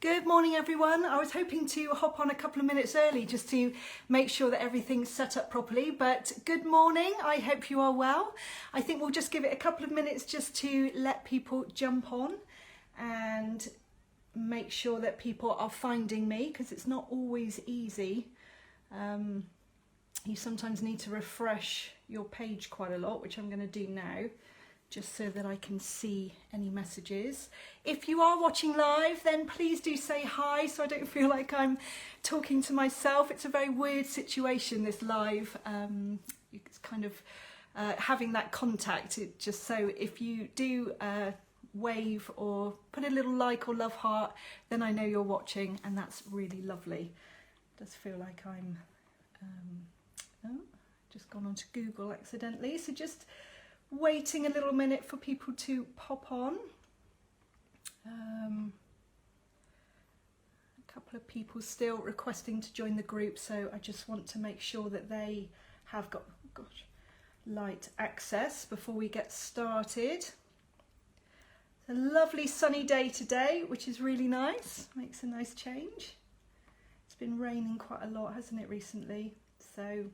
Good morning everyone. I was hoping to hop on a couple of minutes early just to make sure that everything's set up properly, but good morning. I hope you are well. I think we'll just give it a couple of minutes just to let people jump on and make sure that people are finding me, because it's not always easy. You sometimes need to refresh your page quite a lot, which I'm going to do now, just so that I can see any messages. If you are watching live, then please do say hi so I don't feel like I'm talking to myself. It's a very weird situation, this live. It's kind of having that contact. So if you do wave or put a little like or love heart, then I know you're watching, and that's really lovely. It does feel like I'm just gone onto Google accidentally, so just waiting a little minute for people to pop on. A couple of people still requesting to join the group, so I just want to make sure that they have got light access before we get started. It's a lovely sunny day today, which is really nice, makes a nice change. It's been raining quite a lot, hasn't it, recently? So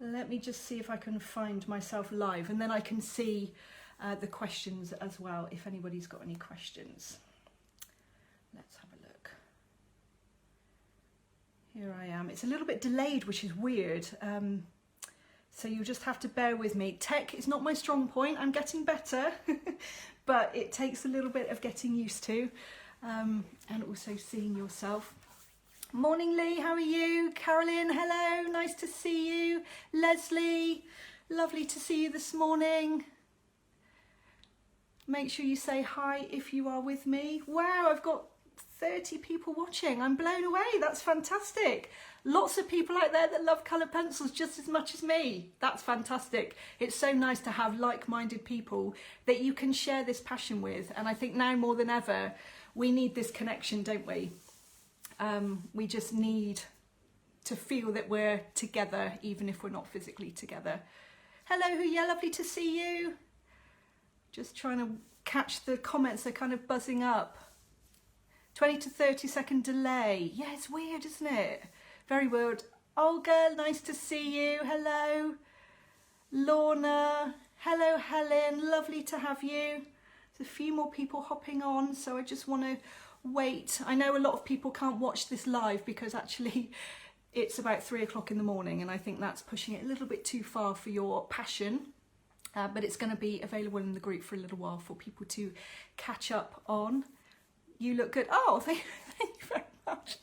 let me just see if I can find myself live, and then I can see the questions as well, if anybody's got any questions. Let's have a look. Here I am. It's a little bit delayed, which is weird. So you'll just have to bear with me. Tech is not my strong point. I'm getting better, but it takes a little bit of getting used to, and also seeing yourself. Morning Lee, how are you? Carolyn, hello, nice to see you. Leslie, lovely to see you this morning. Make sure you say hi if you are with me. Wow, I've got 30 people watching. I'm blown away, that's fantastic. Lots of people out there that love coloured pencils just as much as me. That's fantastic. It's so nice to have like-minded people that you can share this passion with. And I think now more than ever, we need this connection, don't we? We just need to feel that we're together, even if we're not physically together. Hello, Huya, lovely to see you. Just trying to catch the comments, they're kind of buzzing up. 20 to 30 second delay. Yeah, it's weird, isn't it? Very weird. Olga, nice to see you. Hello. Lorna, hello Helen, lovely to have you. There's a few more people hopping on, so I just want to wait. I know a lot of people can't watch this live because actually it's about 3 o'clock in the morning, and I think that's pushing it a little bit too far for your passion, but it's going to be available in the group for a little while for people to catch up on. You look good. Oh, thank you very much.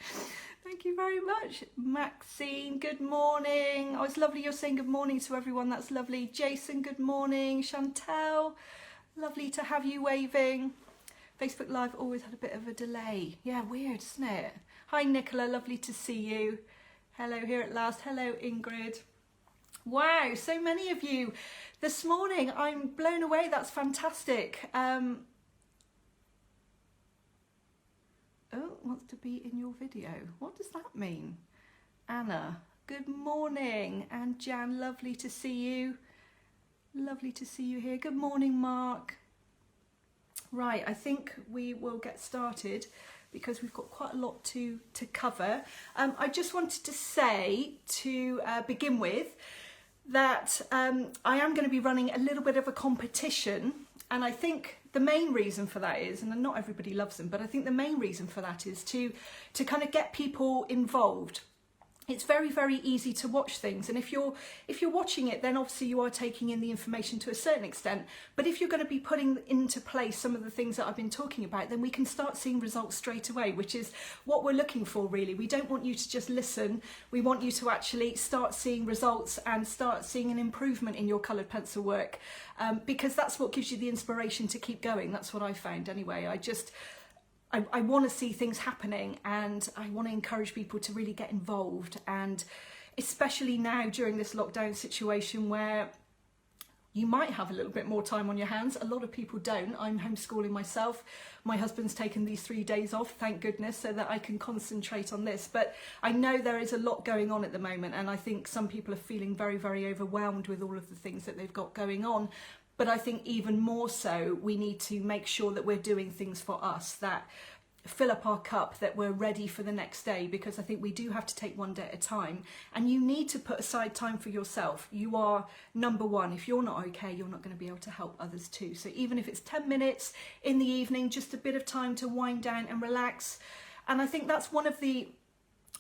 Thank you very much. Maxine, good morning. Oh, it's lovely you're saying good morning to everyone. That's lovely. Jason, good morning. Chantel, lovely to have you waving. Facebook Live always had a bit of a delay. Yeah, weird, isn't it? Hi Nicola, lovely to see you. Hello here at last. Hello Ingrid. Wow, so many of you this morning. I'm blown away. That's fantastic. Oh, wants to be in your video. What does that mean? Anna, good morning. And Jan, lovely to see you. Lovely to see you here. Good morning, Mark. Right, I think we will get started because we've got quite a lot to cover. I just wanted to say to begin with that I am going to be running a little bit of a competition, and I think the main reason for that is, and not everybody loves them, but I think the main reason for that is to kind of get people involved. It's very, very easy to watch things, and if you're watching it, then obviously you are taking in the information to a certain extent. But if you're going to be putting into place some of the things that I've been talking about, then we can start seeing results straight away, which is what we're looking for, really. We don't want you to just listen. We want you to actually start seeing results and start seeing an improvement in your coloured pencil work, because that's what gives you the inspiration to keep going. That's what I found anyway. I want to see things happening, and I want to encourage people to really get involved, and especially now during this lockdown situation where you might have a little bit more time on your hands. A lot of people don't. I'm homeschooling myself. My husband's taken these 3 days off, thank goodness, so that I can concentrate on this. But I know there is a lot going on at the moment, and I think some people are feeling very, very overwhelmed with all of the things that they've got going on. But I think even more so, we need to make sure that we're doing things for us that fill up our cup, that we're ready for the next day, because I think we do have to take one day at a time, and you need to put aside time for yourself. You are number one. If you're not okay, you're not going to be able to help others too. So even if it's 10 minutes in the evening, just a bit of time to wind down and relax. And I think that's one of the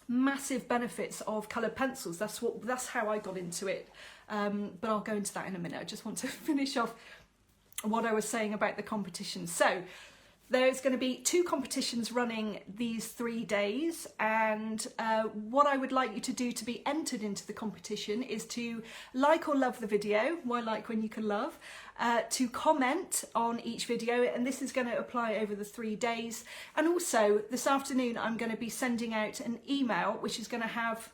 massive benefits of coloured pencils. That's how I got into it, but I'll go into that in a minute. I just want to finish off what I was saying about the competition. So there's going to be 2 competitions running these 3 days, and what I would like you to do to be entered into the competition is to like or love the video. Why like when you can love? To comment on each video, and this is going to apply over the 3 days. And also this afternoon I'm going to be sending out an email which is going to have,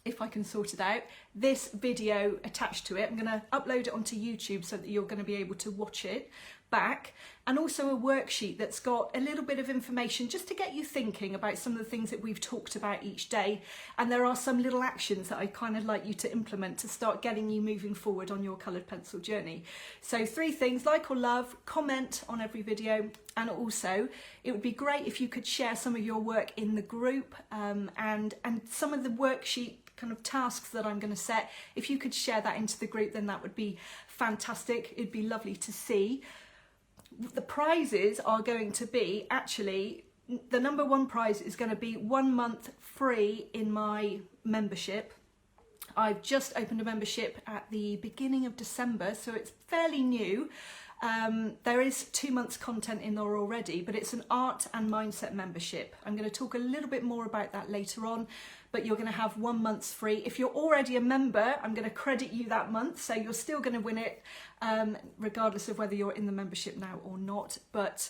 if I can sort it out, this video attached to it. I'm going to upload it onto YouTube so that you're going to be able to watch it back, and also a worksheet that's got a little bit of information just to get you thinking about some of the things that we've talked about each day. And there are some little actions that I kind of like you to implement to start getting you moving forward on your coloured pencil journey. So 3 things: like or love, comment on every video, and also it would be great if you could share some of your work in the group, and some of the worksheet kind of tasks that I'm going to set. If you could share that into the group, then that would be fantastic. It'd be lovely to see. The prizes are going to be, actually, the number 1 prize is going to be 1 month free in my membership. I've just opened a membership at the beginning of December, so it's fairly new. There is 2 months content in there already, but it's an art and mindset membership. I'm going to talk a little bit more about that later on, but you're going to have 1 month free. If you're already a member, I'm going to credit you that month, so you're still going to win it, regardless of whether you're in the membership now or not. But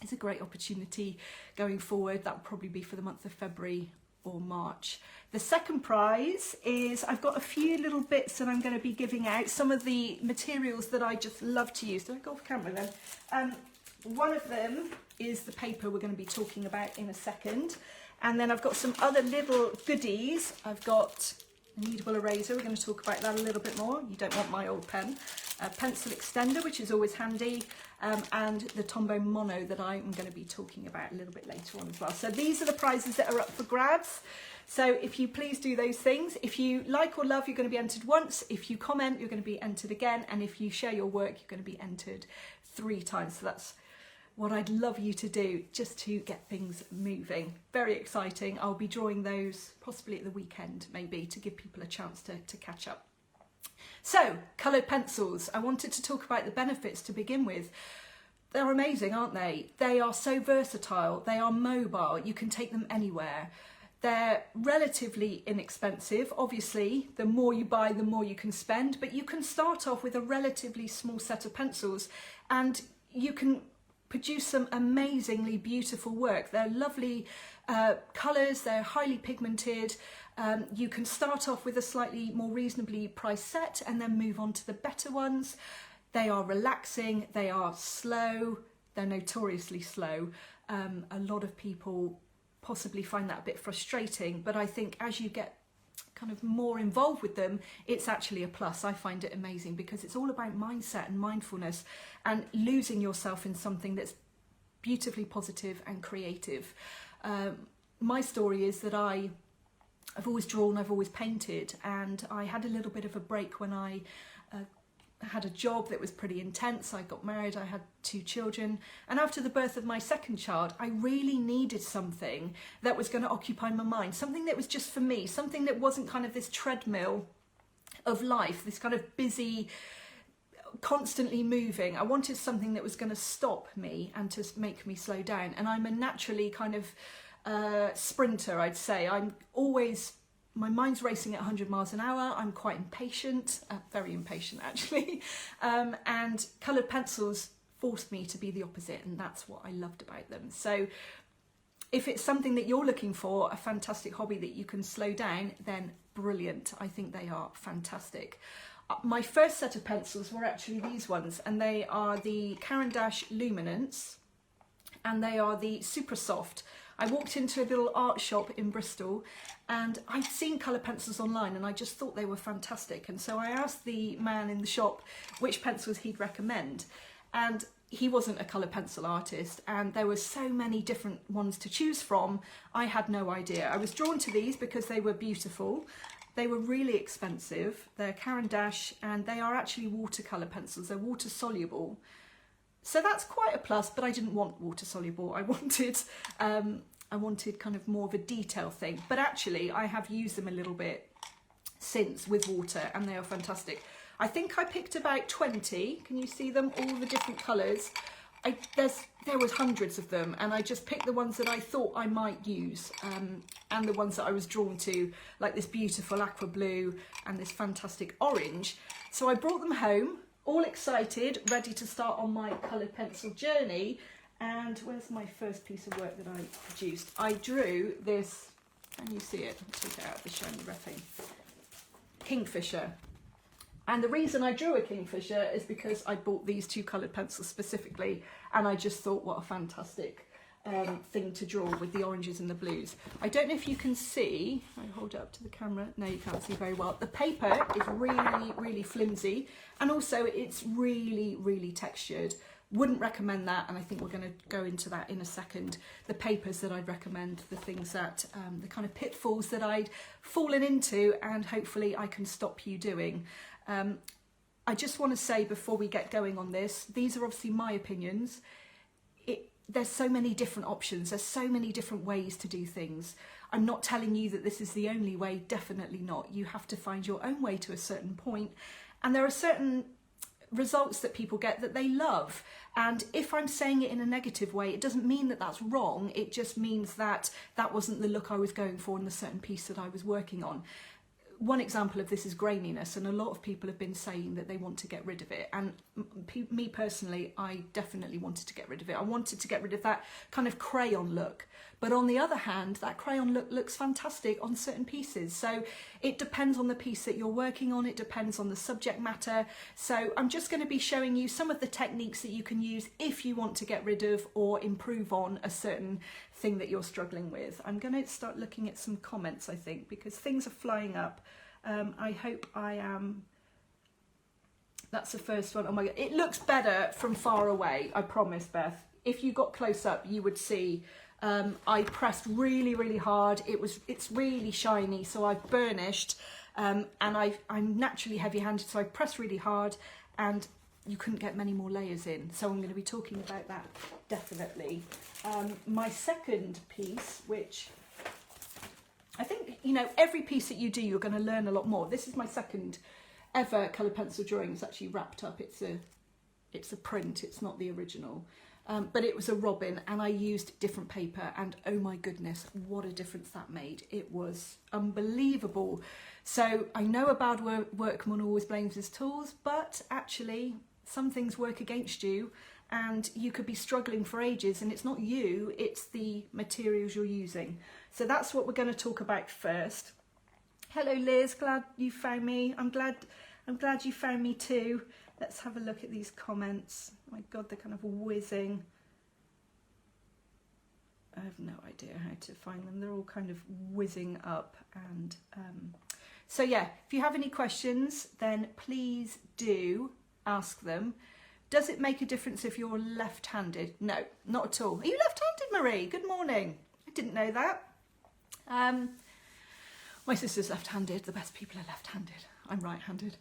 it's a great opportunity going forward. That will probably be for the month of February or March. The second prize is, I've got a few little bits that I'm going to be giving out, some of the materials that I just love to use. Do I go off camera then? One of them is the paper we're going to be talking about in a second. And then I've got some other little goodies. I've got a Kneadable Eraser. We're going to talk about that a little bit more. You don't want my old pen. A pencil extender, which is always handy, and the Tombow Mono that I'm going to be talking about a little bit later on as well. So these are the prizes that are up for grabs. So if you please do those things. If you like or love, you're going to be entered once. If you comment, you're going to be entered again. And if you share your work, you're going to be entered 3 times. So that's what I'd love you to do, just to get things moving. Very exciting. I'll be drawing those possibly at the weekend, maybe, to give people a chance to catch up. So, coloured pencils. I wanted to talk about the benefits to begin with. They're amazing, aren't they? They are so versatile. They are mobile. You can take them anywhere. They're relatively inexpensive. Obviously, the more you buy, the more you can spend, but you can start off with a relatively small set of pencils and you can produce some amazingly beautiful work. They're lovely colours, they're highly pigmented. You can start off with a slightly more reasonably priced set and then move on to the better ones. They are relaxing, they are slow, they're notoriously slow. A lot of people possibly find that a bit frustrating, but I think as you get kind of more involved with them, it's actually a plus. I find it amazing because it's all about mindset and mindfulness and losing yourself in something that's beautifully positive and creative. My story is that I've always drawn, I've always painted, and I had a little bit of a break when I had a job that was pretty intense. I got married, I had 2 children, and after the birth of my second child, I really needed something that was going to occupy my mind, something that was just for me, something that wasn't kind of this treadmill of life, this kind of busy, constantly moving. I wanted something that was going to stop me and to make me slow down, and I'm a naturally kind of sprinter, I'd say. I'm always, my mind's racing at 100 miles an hour. I'm quite impatient, very impatient actually, and coloured pencils forced me to be the opposite, and that's what I loved about them. So if it's something that you're looking for, a fantastic hobby that you can slow down, then brilliant. I think they are fantastic. My first set of pencils were actually these ones, and they are the Caron Luminance. and they are the Super Soft. I walked into a little art shop in Bristol and I'd seen colour pencils online and I just thought they were fantastic, and so I asked the man in the shop which pencils he'd recommend, and he wasn't a colour pencil artist and there were so many different ones to choose from. I had no idea. I was drawn to these because they were beautiful. They were really expensive. They're Caron Dash and they are actually watercolour pencils. They're water soluble. So that's quite a plus, but I didn't want water soluble. I wanted kind of more of a detail thing. But actually, I have used them a little bit since with water, and they are fantastic. I think I picked about 20. Can you see them? All the different colours. There was hundreds of them, and I just picked the ones that I thought I might use, and the ones that I was drawn to, like this beautiful aqua blue and this fantastic orange. So I brought them home, all excited, ready to start on my coloured pencil journey. And where's my first piece of work that I produced? I drew this, can you see it? I'll take it out of the shiny wrapping. Kingfisher. And the reason I drew a kingfisher is because I bought these two coloured pencils specifically, and I just thought what a fantastic thing to draw with the oranges and the blues. I don't know if you can see, I hold it up to the camera, no you can't see very well. The paper is really, really flimsy, and also it's really, really textured. Wouldn't recommend that, and I think we're going to go into that in a second. The papers that I'd recommend, the things that, the kind of pitfalls that I'd fallen into, and hopefully I can stop you doing. I just want to say before we get going on this, these are obviously my opinions. There's so many different options, there's so many different ways to do things. I'm not telling you that this is the only way, definitely not. You have to find your own way to a certain point, and there are certain results that people get that they love, and if I'm saying it in a negative way, it doesn't mean that that's wrong. It just means that that wasn't the look I was going for in the certain piece that I was working on. One example of this is graininess, and a lot of people have been saying that they want to get rid of it, and me personally, I definitely wanted to get rid of it. I wanted to get rid of that kind of crayon look, but on the other hand, that crayon look looks fantastic on certain pieces. So it depends on the piece that you're working on, it depends on the subject matter. So I'm just going to be showing you some of the techniques that you can use if you want to get rid of or improve on a certain thing that you're struggling with. I'm going to start looking at some comments, I think, because things are flying up. I hope I am. That's the first one. Oh my god, it looks better from far away, I promise, Beth. If you got close up, you would see I pressed really, really hard. It's really shiny, so I've burnished, and I'm naturally heavy-handed, so I pressed really hard, and you couldn't get many more layers in. So I'm going to be talking about that definitely. My second piece, which I think, you know, every piece that you do, you're going to learn a lot more. This is my second ever colour pencil drawing. It's actually wrapped up. It's a print. It's not the original. But it was a robin, and I used different paper, and oh my goodness, what a difference that made. It was unbelievable. So I know a bad workman always blames his tools, but actually some things work against you, and you could be struggling for ages, and it's not you, it's the materials you're using. So that's what we're going to talk about first. Hello Liz, glad you found me. I'm glad you found me too. Let's have a look at these comments. Oh my god, they're kind of whizzing. I have no idea how to find them. They're all kind of whizzing up. And so yeah, if you have any questions, then please do ask them. Does it make a difference if you're left-handed? No, not at all. Are you left-handed, Marie? Good morning. I didn't know that. My sister's left-handed. The best people are left-handed. I'm right-handed.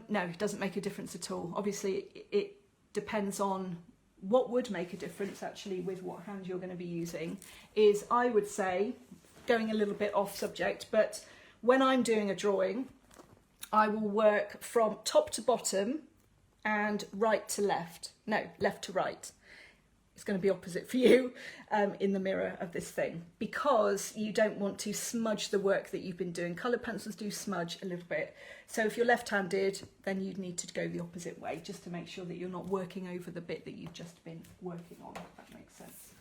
No, it doesn't make a difference at all. Obviously, it depends on what would make a difference actually with what hand you're going to be using. Is, I would say, going a little bit off subject, but when I'm doing a drawing, I will work from top to bottom and right to left. No, left to right. It's going to be opposite for you in the mirror of this thing, because you don't want to smudge the work that you've been doing. Colour pencils do smudge a little bit. So if you're left-handed, then you'd need to go the opposite way, just to make sure that you're not working over the bit that you've just been working on, if that makes sense.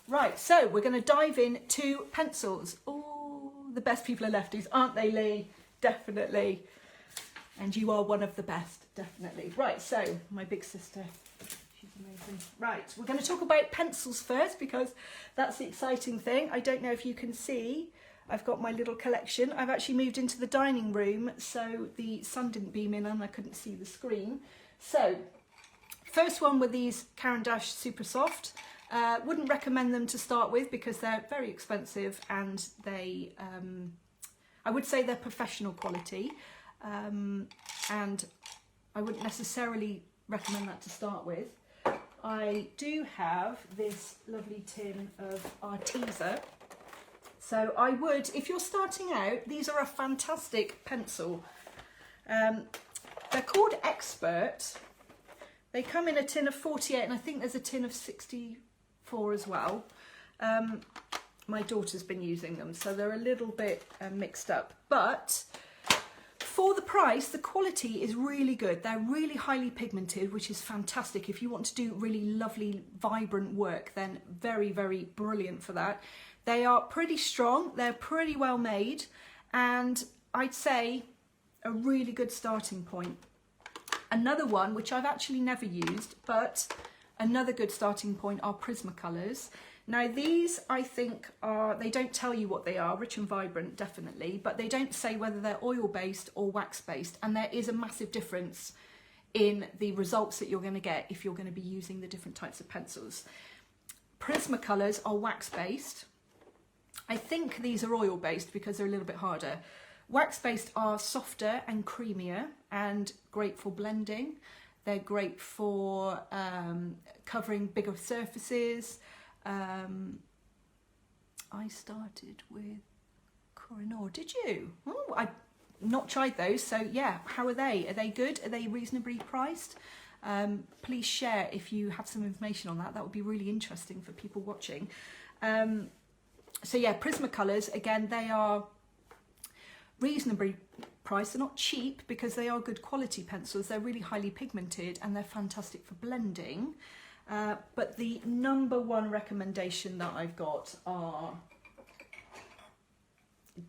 Right, so we're going to dive in to pencils. Oh, the best people are lefties, aren't they, Lee? Definitely. And you are one of the best, definitely. Right, so my big sister, she's amazing. Right, we're going to talk about pencils first because that's the exciting thing. I don't know if you can see, I've got my little collection. I've actually moved into the dining room so the sun didn't beam in and I couldn't see the screen. So, first one were these Caron Super Soft. Wouldn't recommend them to start with because they're very expensive and they, I would say they're professional quality, and I wouldn't necessarily recommend that to start with. I do have this lovely tin of Artistico. So I would, if you're starting out, these are a fantastic pencil. They're called Expert. They come in a tin of 48 and I think there's a tin of 64 as well. My daughter's been using them, so they're a little bit mixed up. But for the price, the quality is really good. They're really highly pigmented, which is fantastic. If you want to do really lovely, vibrant work, then very, very brilliant for that. They are pretty strong, they're pretty well made, and I'd say a really good starting point. Another one, which I've actually never used, but another good starting point are Prismacolors. Now these, I think, they don't tell you what they are, rich and vibrant, definitely, but they don't say whether they're oil-based or wax-based, and there is a massive difference in the results that you're going to get if you're going to be using the different types of pencils. Prismacolors are wax-based. I think these are oil-based because they're a little bit harder. Wax-based are softer and creamier and great for blending. They're great for covering bigger surfaces. I started with Caron. Did you? Oh, I've not tried those, so yeah, how are they? Are they good? Are they reasonably priced? Please share if you have some information on that. That would be really interesting for people watching. So yeah, Prismacolors, again, they are reasonably priced. They're not cheap because they are good quality pencils. They're really highly pigmented and they're fantastic for blending. But the number one recommendation that I've got are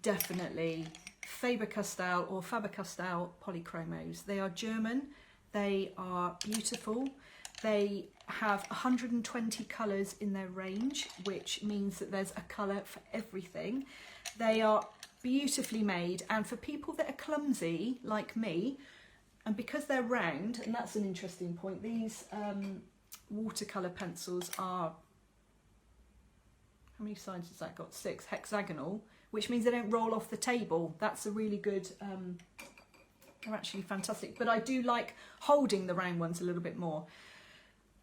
definitely Faber-Castell or Faber-Castell Polychromos. They are German, they are beautiful, they have 120 colours in their range, which means that there's a colour for everything. They are beautifully made, and for people that are clumsy like me, and because they're round, and that's an interesting point, these watercolour pencils are, how many sides has that got? 6, hexagonal, which means they don't roll off the table. That's a really good, they're actually fantastic, but I do like holding the round ones a little bit more.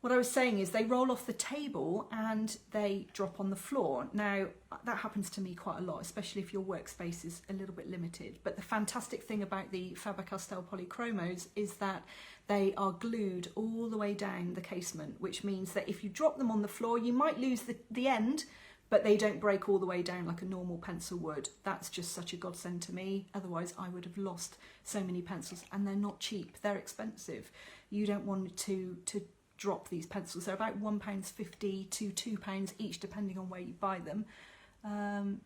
What I was saying is they roll off the table and they drop on the floor. Now, that happens to me quite a lot, especially if your workspace is a little bit limited. But the fantastic thing about the Faber-Castell Polychromos is that they are glued all the way down the casement, which means that if you drop them on the floor, you might lose the end, but they don't break all the way down like a normal pencil would. That's just such a godsend to me. Otherwise, I would have lost so many pencils, and they're not cheap. They're expensive. You don't want to drop these pencils. They're about £1.50 to £2 each, depending on where you buy them.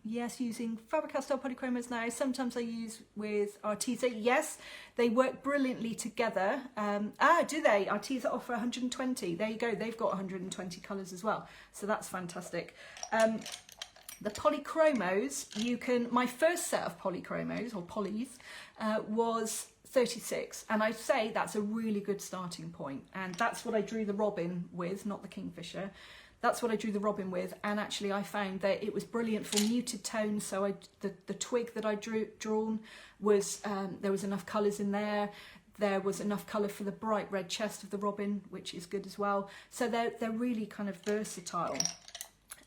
Yes, using Faber-Castell Polychromos now. Sometimes I use with Artistico. Yes, they work brilliantly together. Do they? Artistico offer 120. There you go. They've got 120 colours as well. So that's fantastic. The Polychromos, you can, my first set of Polychromos, or polys, was 36, and I'd say that's a really good starting point, and that's what I drew the robin with, not the kingfisher. That's what I drew the robin with, and actually I found that it was brilliant for muted tones. So the twig that I drawn was, there was enough colours in there. There was enough colour for the bright red chest of the robin, which is good as well. So they're really kind of versatile.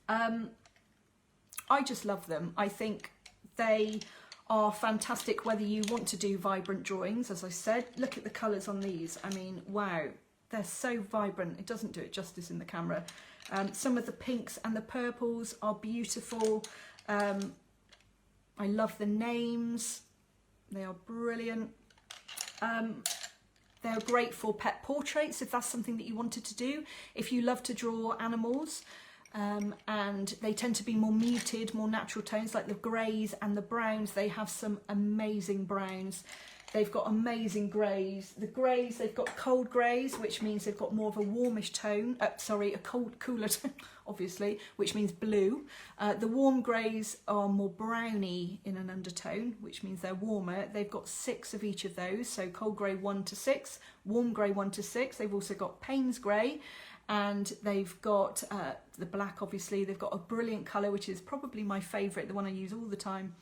I just love them. I think they are fantastic whether you want to do vibrant drawings. As I said, look at the colours on these. I mean, wow, they're so vibrant. It doesn't do it justice in the camera. Some of the pinks and the purples are beautiful. I love the names. They are brilliant. They're great for pet portraits if that's something that you wanted to do. If you love to draw animals, and they tend to be more muted, more natural tones, like the greys and the browns. They have some amazing browns. They've got amazing greys. The greys, they've got cold greys, which means they've got more of a warmish tone. Sorry, a cooler tone, obviously, which means blue. The warm greys are more browny in an undertone, which means they're warmer. They've got 6 of each of those, so cold grey 1 to 6, warm grey 1 to 6. They've also got Payne's grey, and they've got the black, obviously. They've got a brilliant colour, which is probably my favourite, the one I use all the time.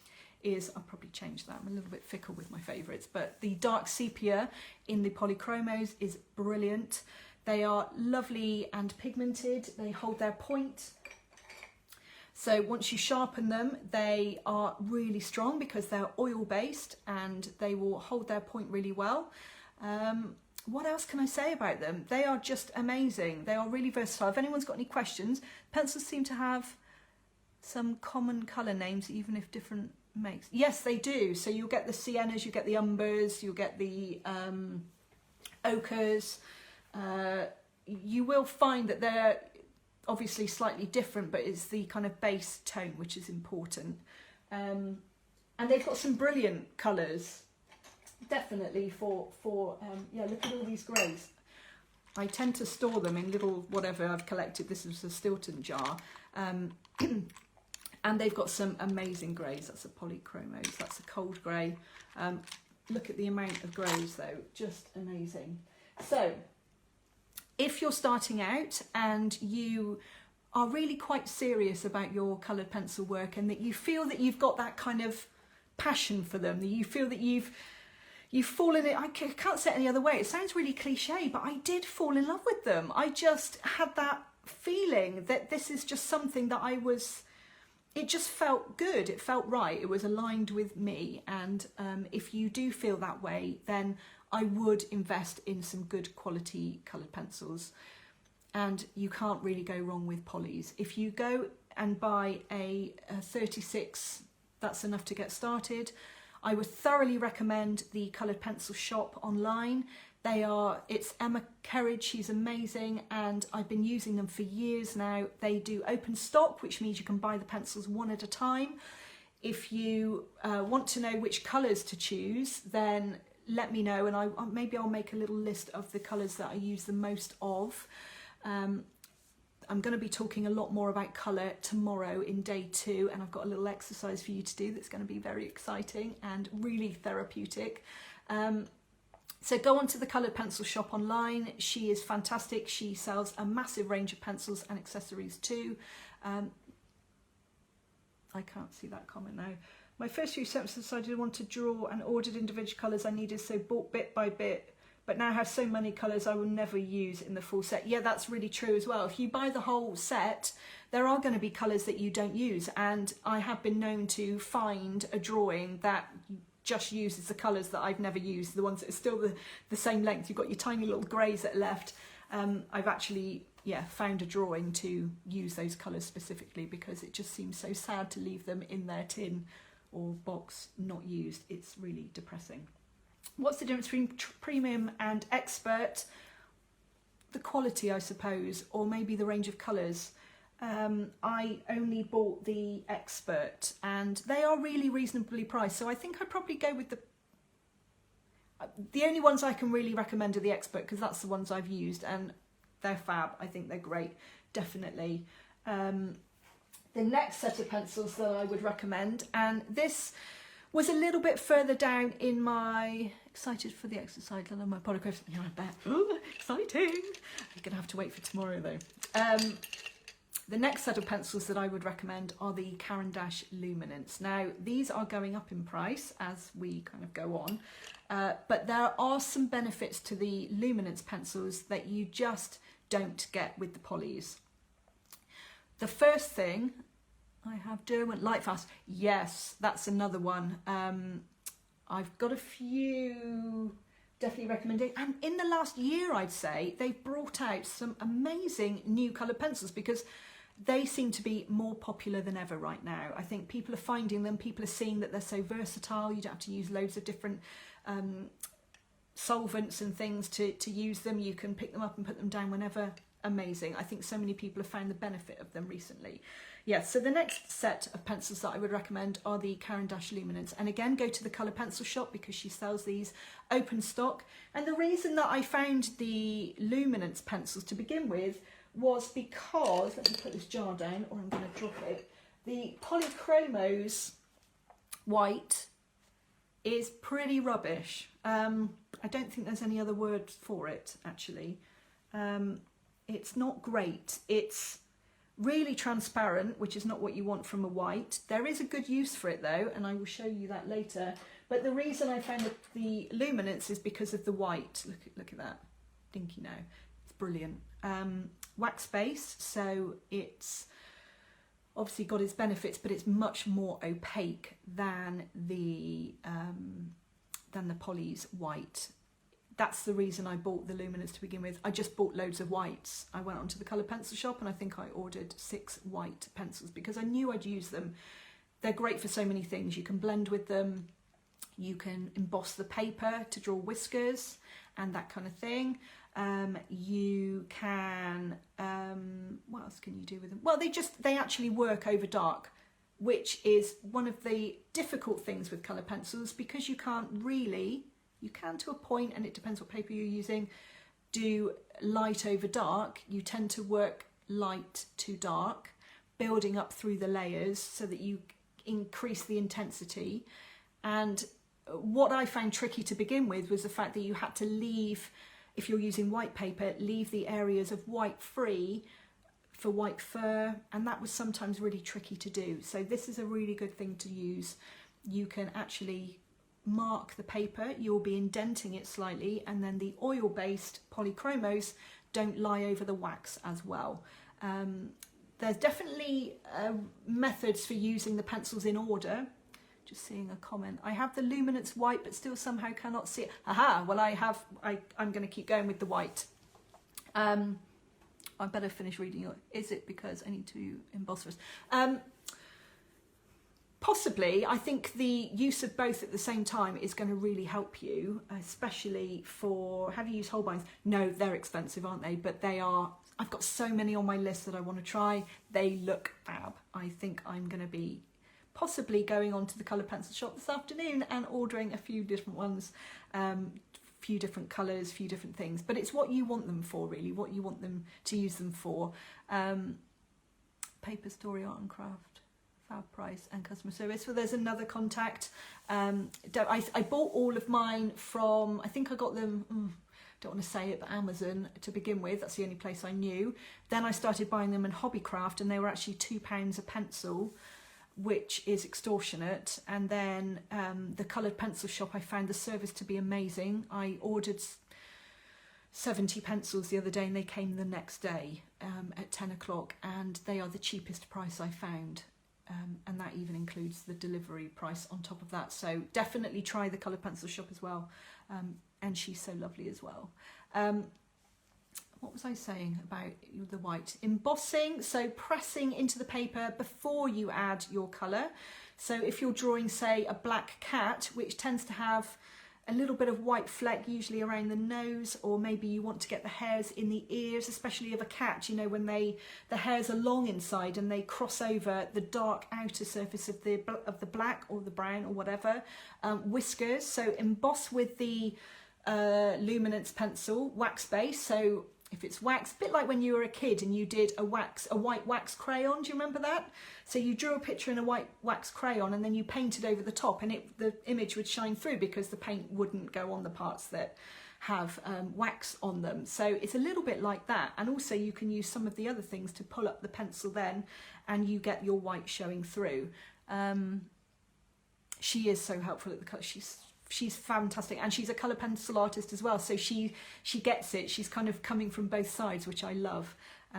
I'll probably change that. I'm a little bit fickle with my favourites, but the dark sepia in the Polychromos is brilliant. They are lovely and pigmented. They hold their point. So once you sharpen them, they are really strong because they're oil based and they will hold their point really well. What else can I say about them? They are just amazing. They are really versatile. If anyone's got any questions, pencils seem to have some common colour names, even if different makes. Yes, they do. So you'll get the siennas, you get the umbers, you'll get the ochres. You will find that they're obviously slightly different, but it's the kind of base tone which is important. And they've got some brilliant colours, definitely for yeah, look at all these greys. I tend to store them in little whatever I've collected. This is a Stilton jar. And they've got some amazing greys. That's a Polychromos, that's a cold grey. Look at the amount of greys though, just amazing. So if you're starting out and you are really quite serious about your coloured pencil work and that you feel that you've got that kind of passion for them, that you feel that you've fallen in, I can't say it any other way, it sounds really cliche, but I did fall in love with them. I just had that feeling that this is just something that it just felt good, it felt right, it was aligned with me. And if you do feel that way, then I would invest in some good quality coloured pencils. And you can't really go wrong with polys. If you go and buy a 36, that's enough to get started. I would thoroughly recommend the Coloured Pencil shop online. It's Emma Kerridge, she's amazing, and I've been using them for years now. They do open stock, which means you can buy the pencils one at a time. If you want to know which colours to choose, then let me know, and maybe I'll make a little list of the colours that I use the most of. I'm going to be talking a lot more about colour tomorrow in day 2, and I've got a little exercise for you to do that's going to be very exciting and really therapeutic. So go on to the Coloured Pencil shop online. She is fantastic. She sells a massive range of pencils and accessories too. I can't see that comment now. My first few attempts decided I wanted to draw and ordered individual colours I needed, so bought bit by bit, but now have so many colours I will never use in the full set. Yeah, that's really true as well. If you buy the whole set, there are going to be colours that you don't use, and I have been known to find a drawing that just uses the colours that I've never used, the ones that are still the same length. You've got your tiny little greys that are left. I've actually, yeah, found a drawing to use those colours specifically because it just seems so sad to leave them in their tin or box not used. It's really depressing. What's the difference between premium and expert? The quality, I suppose, or maybe the range of colours. I only bought the expert and they are really reasonably priced, so I think I'd probably go with the only ones I can really recommend are the expert because that's the ones I've used and they're fab. I think they're great, definitely. The next set of pencils that I would recommend, and this was a little bit further down in my excited for the exercise on my polychromos. You know, I bet. Ooh, exciting! You're gonna have to wait for tomorrow though. The next set of pencils that I would recommend are the Caron Luminance. Now, these are going up in price as we kind of go on, but there are some benefits to the Luminance pencils that you just don't get with the polys. The first thing, I have Derwent Lightfast. Yes, that's another one. I've got a few definitely recommending, and in the last year I'd say they've brought out some amazing new coloured pencils because they seem to be more popular than ever right now. I think people are finding them, people are seeing that they're so versatile, you don't have to use loads of different solvents and things to use them. You can pick them up and put them down whenever. amazing. I think so many people have found the benefit of them recently. Yes, so the next set of pencils that I would recommend are the Caron Luminance. And again, go to the colour pencil shop because she sells these open stock. And the reason that I found the Luminance pencils to begin with was because, let me put this jar down or I'm going to drop it, the Polychromos white is pretty rubbish. I don't think there's any other word for it, actually. It's not great. It's really transparent, which is not what you want from a white. There is a good use for it though, and I will show you that later. But the reason I found the Luminance is because of the white. Look at that, dinky now. It's brilliant. Wax base, so it's obviously got its benefits, but it's much more opaque than the Poly's white. That's the reason I bought the Luminance to begin with. I just bought loads of whites. I went onto the colour pencil shop and I think I ordered 6 white pencils because I knew I'd use them. They're great for so many things. You can blend with them, you can emboss the paper to draw whiskers and that kind of thing. You can, what else can you do with them? Well, they actually work over dark, which is one of the difficult things with colour pencils because you can't really, you can to a point, and it depends what paper you're using, do light over dark. You tend to work light to dark, building up through the layers so that you increase the intensity. And what I found tricky to begin with was the fact that you had to leave, if you're using white paper, leave the areas of white free for white fur, and that was sometimes really tricky to do. So this is a really good thing to use. You can actually mark the paper, you'll be indenting it slightly, and then the oil-based Polychromos don't lie over the wax as well. There's definitely methods for using the pencils in order. Just seeing a comment. I have the Luminance white but still somehow cannot see it. Aha, well I'm going to keep going with the white. I better finish reading it. Is it because I need to emboss first? Possibly. I think the use of both at the same time is going to really help you, especially for, have you used Holbein's? No, they're expensive, aren't they? But they are, I've got so many on my list that I want to try. They look fab. I think I'm going to be possibly going on to the colour pencil shop this afternoon and ordering a few different ones, few different colours, few different things. But it's what you want them for, really, what you want them to use them for. Paper Story Art and Craft. Fab price and customer service. Well, there's another contact. I bought all of mine from, I think I got them, don't want to say it, but Amazon to begin with. That's the only place I knew. Then I started buying them in Hobbycraft and they were actually £2 a pencil, which is extortionate. And then the coloured pencil shop, I found the service to be amazing. I ordered 70 pencils the other day and they came the next day at 10 o'clock, and they are the cheapest price I found. And that even includes the delivery price on top of that. So definitely try the colour pencil shop as well. And she's so lovely as well. What was I saying about the white? Embossing, so pressing into the paper before you add your colour. So if you're drawing, say, a black cat, which tends to have a little bit of white fleck usually around the nose, or maybe you want to get the hairs in the ears, especially of a cat, you know, when the hairs are long inside and they cross over the dark outer surface of the black or the brown or whatever. Whiskers, so emboss with the Luminance pencil, wax base. So if it's wax, a bit like when you were a kid and you did a white wax crayon, do you remember that? So you drew a picture in a white wax crayon and then you painted over the top, and the image would shine through because the paint wouldn't go on the parts that have wax on them. So it's a little bit like that. And also you can use some of the other things to pull up the pencil then, and you get your white showing through. She is so helpful at the cut. She's fantastic, and she's a colour pencil artist as well, so she gets it. She's kind of coming from both sides, which I love.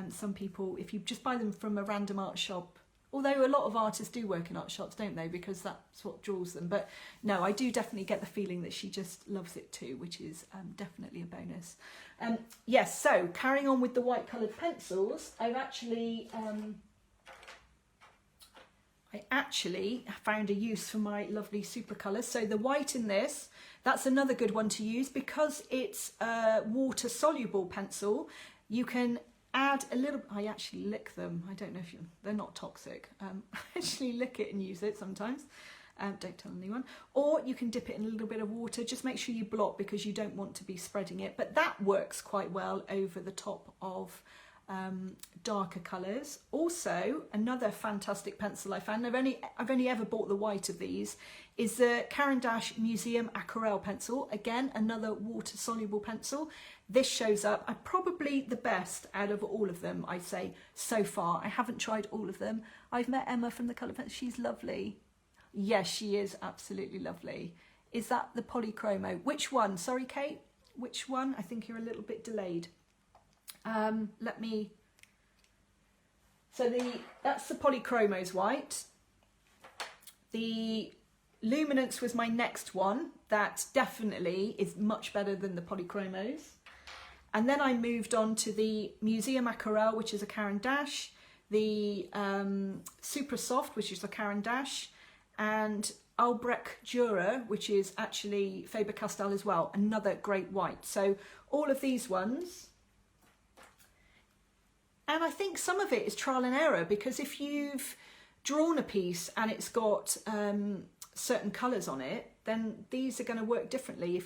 Some people, if you just buy them from a random art shop, although a lot of artists do work in art shops, don't they, because that's what draws them. But no, I do definitely get the feeling that she just loves it too, which is definitely a bonus. Yes, so carrying on with the white coloured pencils, I actually found a use for my lovely super colours. So the white in this, that's another good one to use because it's a water soluble pencil. You can add a little, I actually lick them. I don't know if they're not toxic. I actually lick it and use it sometimes. Don't tell anyone. Or you can dip it in a little bit of water. Just make sure you blot because you don't want to be spreading it. But that works quite well over the top of darker colours. Also, another fantastic pencil I found, I've only ever bought the white of these, is the Caron Museum Aquarelle pencil. Again, another water soluble pencil. This shows up probably the best out of all of them, I'd say, so far. I haven't tried all of them. I've met Emma from the Colour Pencil. She's lovely. Yes, she is absolutely lovely. Is that the Polychromo? Which one? Sorry, Kate. Which one? I think you're a little bit delayed. That's the Polychromos white. The Luminance was my next one. That definitely is much better than the Polychromos. And then I moved on to the Museum Aquarelle, which is a Caron Dash, the Super Soft, which is a Caron Dash, and Albrecht Dürer, which is actually Faber-Castell as well, another great white. So all of these ones, and I think some of it is trial and error, because if you've drawn a piece and it's got certain colours on it, then these are going to work differently.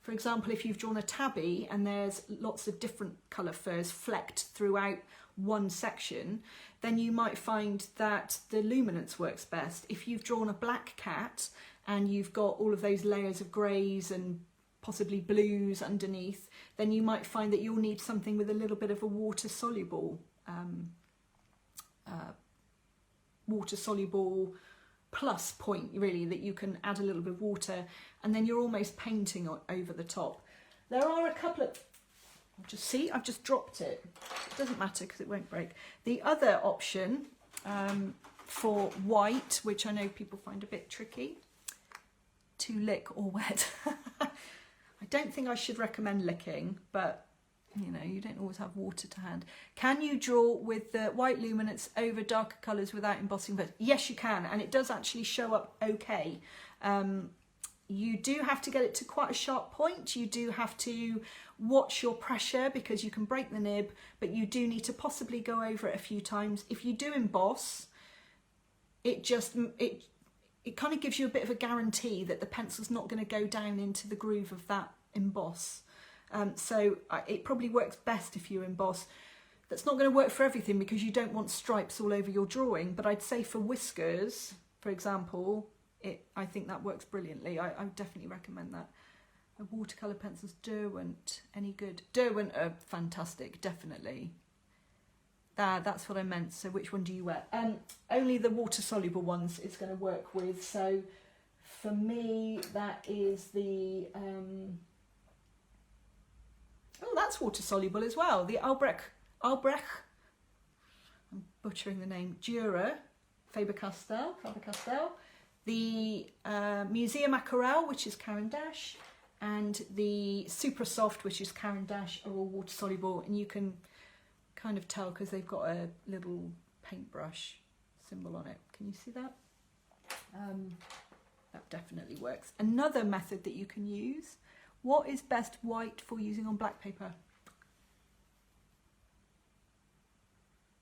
For example, if you've drawn a tabby and there's lots of different colour furs flecked throughout one section, then you might find that the Luminance works best. If you've drawn a black cat and you've got all of those layers of greys and possibly blues underneath, then you might find that you'll need something with a little bit of a water soluble plus point, really, that you can add a little bit of water and then you're almost painting over the top. There are a couple of, I've just dropped it. It doesn't matter because it won't break. The other option for white, which I know people find a bit tricky to lick or wet. I don't think I should recommend licking, but you know, you don't always have water to hand. Can you draw with the White Luminance over darker colours without embossing? But yes, you can, and it does actually show up okay. You do have to get it to quite a sharp point. You do have to watch your pressure because you can break the nib, but you do need to possibly go over it a few times. If you do emboss, it kind of gives you a bit of a guarantee that the pencil's not going to go down into the groove of that emboss. So it probably works best if you emboss. That's not going to work for everything because you don't want stripes all over your drawing, but I'd say for whiskers, for example, I think that works brilliantly. I would definitely recommend that. Watercolour pencils, Derwent, any good? Derwent are fantastic, definitely. That's what I meant. So which one do you wear? Only the water-soluble ones it's going to work with. So for me, that is the... oh, that's water-soluble as well. The Albrecht, I'm butchering the name, Dürer, Faber-Castell. The Museum Aquarelle, which is Caron Dash, and the Super Soft, which is Caron Dash, are all water soluble, and you can kind of tell because they've got a little paintbrush symbol on it. Can you see that? That definitely works. Another method that you can use, what is best white for using on black paper?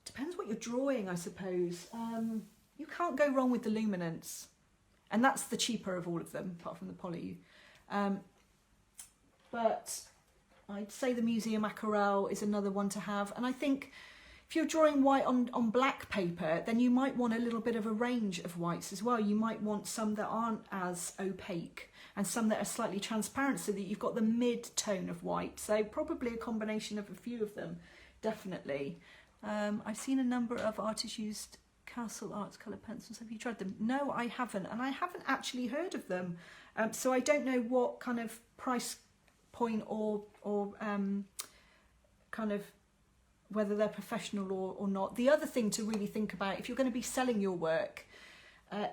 Depends what you're drawing, I suppose. You can't go wrong with the Luminance. And that's the cheaper of all of them, apart from the Poly. But I'd say the Museum Aquarelle is another one to have. And I think if you're drawing white on black paper, then you might want a little bit of a range of whites as well. You might want some that aren't as opaque and some that are slightly transparent so that you've got the mid-tone of white. So probably a combination of a few of them, definitely. I've seen a number of artists used Castle Arts colour pencils. Have you tried them? No, I haven't, and I haven't actually heard of them. So I don't know what kind of price point or kind of whether they're professional or not. The other thing to really think about if you're going to be selling your work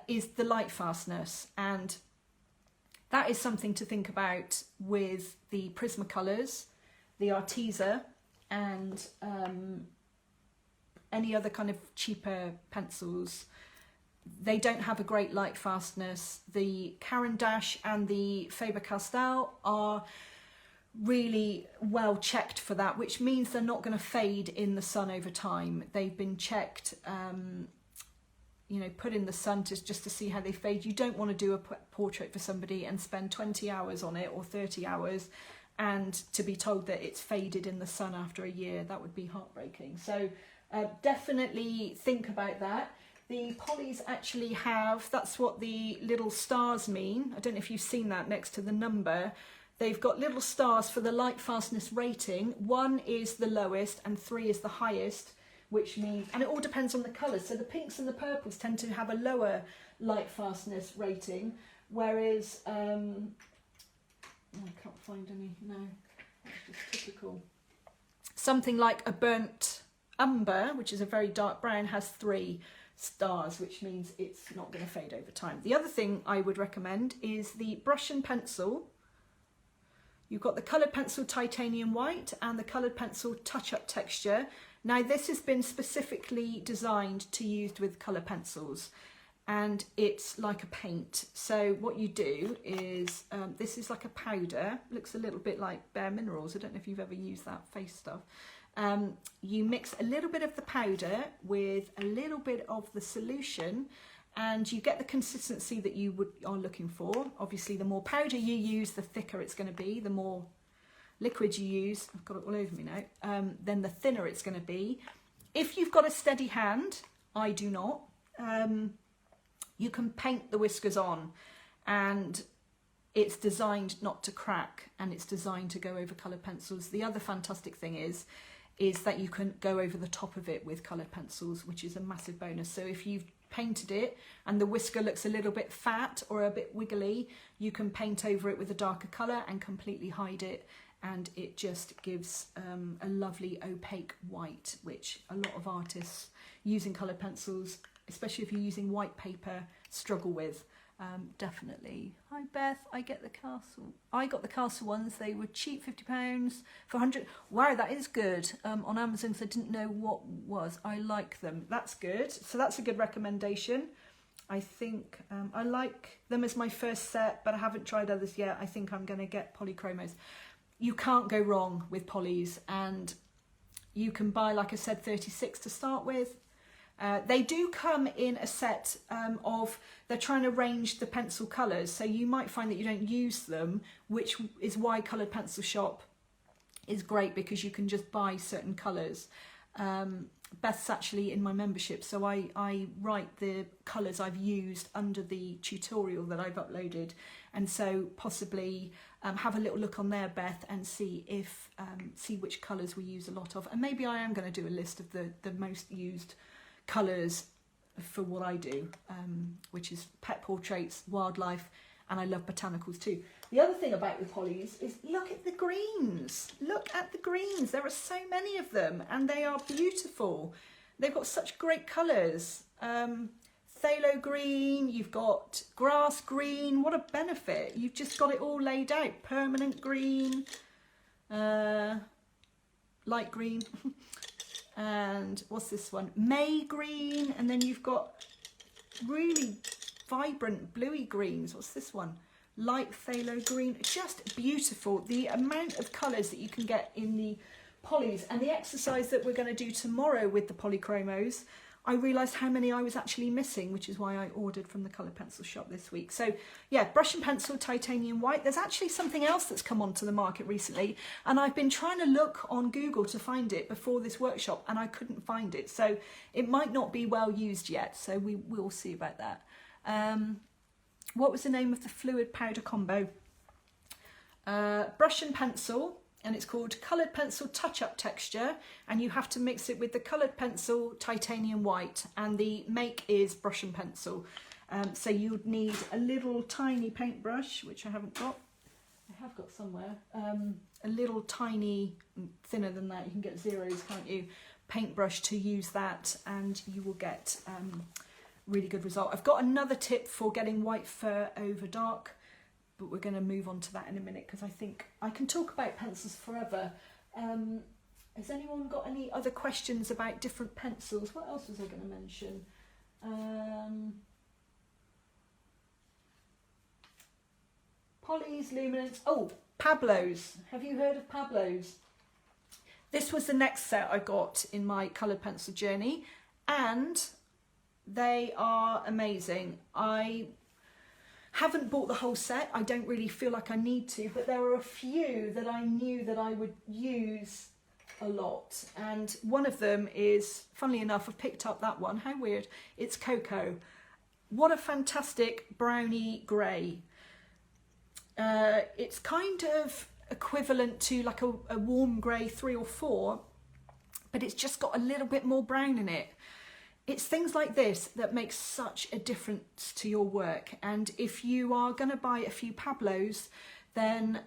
is the light fastness, and that is something to think about with the Prismacolors, the Artisa, and any other kind of cheaper pencils. They don't have a great light fastness. The Caron Dash and the Faber-Castell are really well checked for that, which means they're not going to fade in the sun over time. They've been checked, you know, put in the sun just to see how they fade. You don't want to do a portrait for somebody and spend 20 hours on it or 30 hours and to be told that it's faded in the sun after a year. That would be heartbreaking. So definitely think about that. The polys actually have, that's what the little stars mean. I don't know if you've seen that next to the number. They've got little stars for the light fastness rating. 1 is the lowest and 3 is the highest, which means, and it all depends on the colours. So the pinks and the purples tend to have a lower light fastness rating, whereas, I can't find any, no, that's just typical. Something like a burnt umber, which is a very dark brown, has 3 stars, which means it's not going to fade over time. The other thing I would recommend is the brush and pencil. You've got the coloured pencil titanium white and the coloured pencil touch-up texture. Now this has been specifically designed to use with colour pencils, and it's like a paint. So what you do is, this is like a powder, looks a little bit like Bare Minerals. I don't know if you've ever used that face stuff. You mix a little bit of the powder with a little bit of the solution, and you get the consistency that you are looking for. Obviously, the more powder you use, the thicker it's going to be. The more liquid you use, I've got it all over me now, then the thinner it's going to be. If you've got a steady hand, I do not, you can paint the whiskers on, and it's designed not to crack, and it's designed to go over coloured pencils. The other fantastic thing is that you can go over the top of it with coloured pencils, which is a massive bonus. So if you've painted it and the whisker looks a little bit fat or a bit wiggly, you can paint over it with a darker colour and completely hide it, and it just gives a lovely opaque white, which a lot of artists using coloured pencils, especially if you're using white paper, struggle with. Definitely. Hi Beth, I get the Castle. I got the Castle ones. They were cheap, £50 for 100. Wow, that is good. On Amazon, so I didn't know what was. I like them. That's good. So that's a good recommendation. I think I like them as my first set, but I haven't tried others yet. I think I'm going to get Polychromos. You can't go wrong with polys, and you can buy, like I said, 36 to start with. They do come in a set of, they're trying to range the pencil colours, so you might find that you don't use them, which is why Coloured Pencil Shop is great, because you can just buy certain colours. Beth's actually in my membership, so I write the colours I've used under the tutorial that I've uploaded, and so possibly have a little look on there, Beth, and see if see which colours we use a lot of, and maybe I am going to do a list of the most used colours for what I do, which is pet portraits, wildlife, and I love botanicals too. The other thing about the polys is look at the greens. Look at the greens. There are so many of them, and they are beautiful. They've got such great colours. Phthalo green, you've got grass green. What a benefit. You've just got it all laid out. Permanent green, light green. And what's this one? May green, and then you've got really vibrant bluey greens. What's this one? Light phthalo green. Just beautiful. The amount of colours that you can get in the polys, and the exercise that we're going to do tomorrow with the Polychromos, I realised how many I was actually missing, which is why I ordered from the Coloured Pencil Shop this week. So yeah, brush and pencil titanium white. There's actually something else that's come onto the market recently, and I've been trying to look on Google to find it before this workshop, and I couldn't find it. So it might not be well used yet, so we will see about that. What was the name of the fluid powder combo? Brush and pencil. And it's called Coloured Pencil Touch-Up Texture, and you have to mix it with the Coloured Pencil Titanium White, and the make is brush and pencil. So you'd need a little tiny paintbrush, which I haven't got. I have got somewhere. A little tiny, thinner than that, you can get zeros, can't you? Paintbrush to use that, and you will get really good result. I've got another tip for getting white fur over dark, but we're going to move on to that in a minute, because I think I can talk about pencils forever. Has anyone got any other questions about different pencils? What else was I going to mention? Polys, luminance. Oh, Pablo's. Have you heard of Pablo's? This was the next set I got in my coloured pencil journey, and they are amazing. I haven't bought the whole set. I don't really feel like I need to, but there are a few that I knew that I would use a lot, and one of them is, funnily enough, I've picked up that one. How weird. It's Cocoa. What a fantastic brownie grey. It's kind of equivalent to like a warm grey 3 or 4, but it's just got a little bit more brown in it. It's things like this that makes such a difference to your work, and if you are going to buy a few Pablo's, then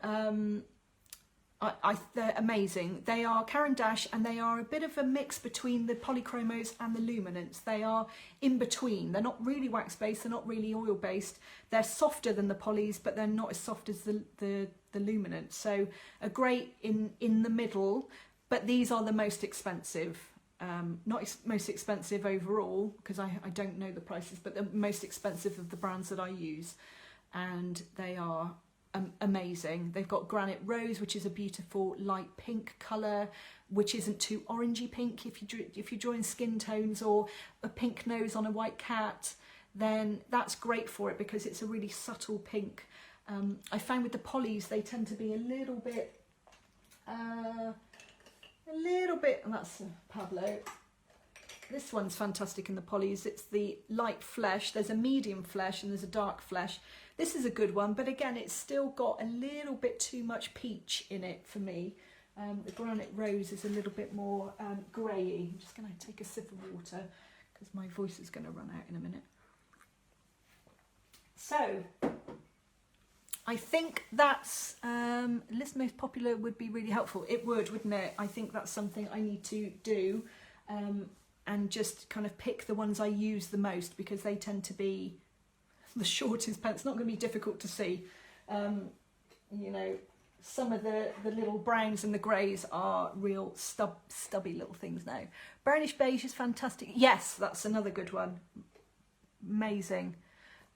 they're amazing. They are Caron Dash, and they are a bit of a mix between the Polychromos and the Luminance. They are in between. They're not really wax based, they're not really oil based. They're softer than the polys, but they're not as soft as the Luminance. So a great in the middle, but these are the most expensive. Not most expensive overall, because I don't know the prices, but the most expensive of the brands that I use, and they are amazing. They've got Granite Rose, which is a beautiful light pink colour, which isn't too orangey pink. If you're drawing skin tones or a pink nose on a white cat, then that's great for it because it's a really subtle pink. I found with the polys they tend to be a little bit, and that's Pablo. This one's fantastic in the polys. It's the light flesh. There's a medium flesh and there's a dark flesh. This is a good one, but again, it's still got a little bit too much peach in it for me. The Granite Rose is a little bit more greyy. I'm just going to take a sip of water because my voice is going to run out in a minute. So, I think that's, list most popular would be really helpful. It would, wouldn't it? I think that's something I need to do, and just kind of pick the ones I use the most, because they tend to be the shortest pen. It's not going to be difficult to see. You know, some of the little browns and the greys are real stubby little things now. Brownish beige is fantastic. Yes, that's another good one. Amazing.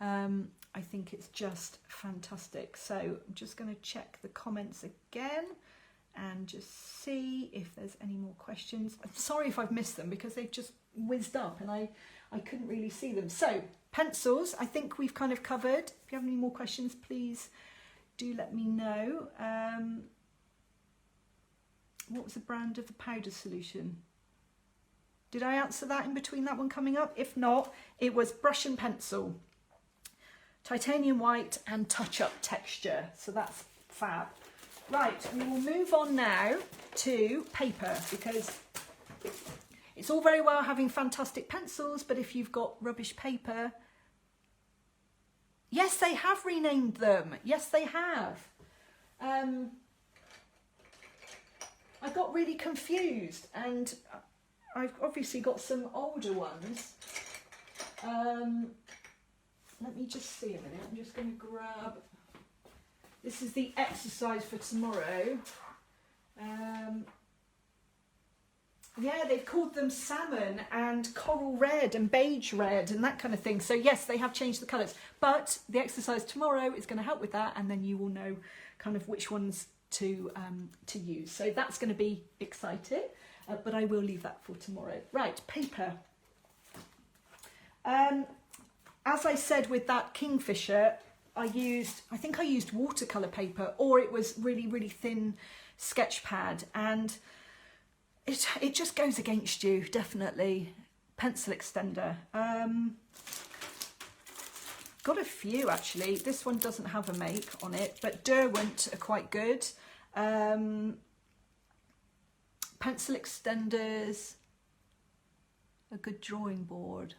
I think it's just fantastic. So I'm just going to check the comments again and just see if there's any more questions. I'm sorry if I've missed them because they've just whizzed up and I couldn't really see them. So pencils, I think we've kind of covered. If you have any more questions, please do let me know. What was the brand of the powder solution? Did I answer that in between that one coming up? If not, it was brush and pencil, titanium white and touch-up texture. So that's fab. Right, we will move on now to paper, because it's all very well having fantastic pencils, but if you've got rubbish paper... Yes, they have renamed them. Yes, they have. I got really confused, and I've obviously got some older ones. Let me just see a minute. I'm just going to grab... This is the exercise for tomorrow. Yeah, they've called them salmon and coral red and beige red and that kind of thing. So yes, they have changed the colours. But the exercise tomorrow is going to help with that, and then you will know kind of which ones to use. So that's going to be exciting, but I will leave that for tomorrow. Right, paper. As I said with that Kingfisher, I think I used watercolour paper, or it was really, really thin sketch pad, and it just goes against you, definitely. Pencil extender. Got a few actually. This one doesn't have a make on it, but Derwent are quite good. Pencil extenders, a good drawing board.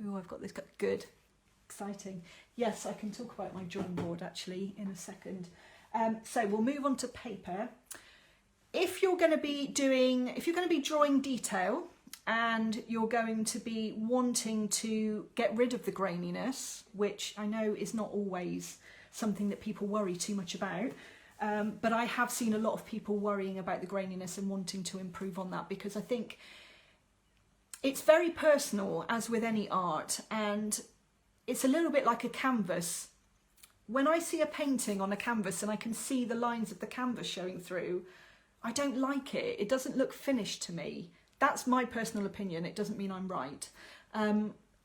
Oh, I've got this, good. Exciting. Yes, I can talk about my drawing board actually in a second. So we'll move on to paper. If you're going to be drawing detail and you're going to be wanting to get rid of the graininess, which I know is not always something that people worry too much about, but I have seen a lot of people worrying about the graininess and wanting to improve on that, because I think it's very personal, as with any art, and it's a little bit like a canvas. when I see a painting on a canvas and I can see the lines of the canvas showing through, I don't like it. It doesn't look finished to me. That's my personal opinion. It doesn't mean I'm right.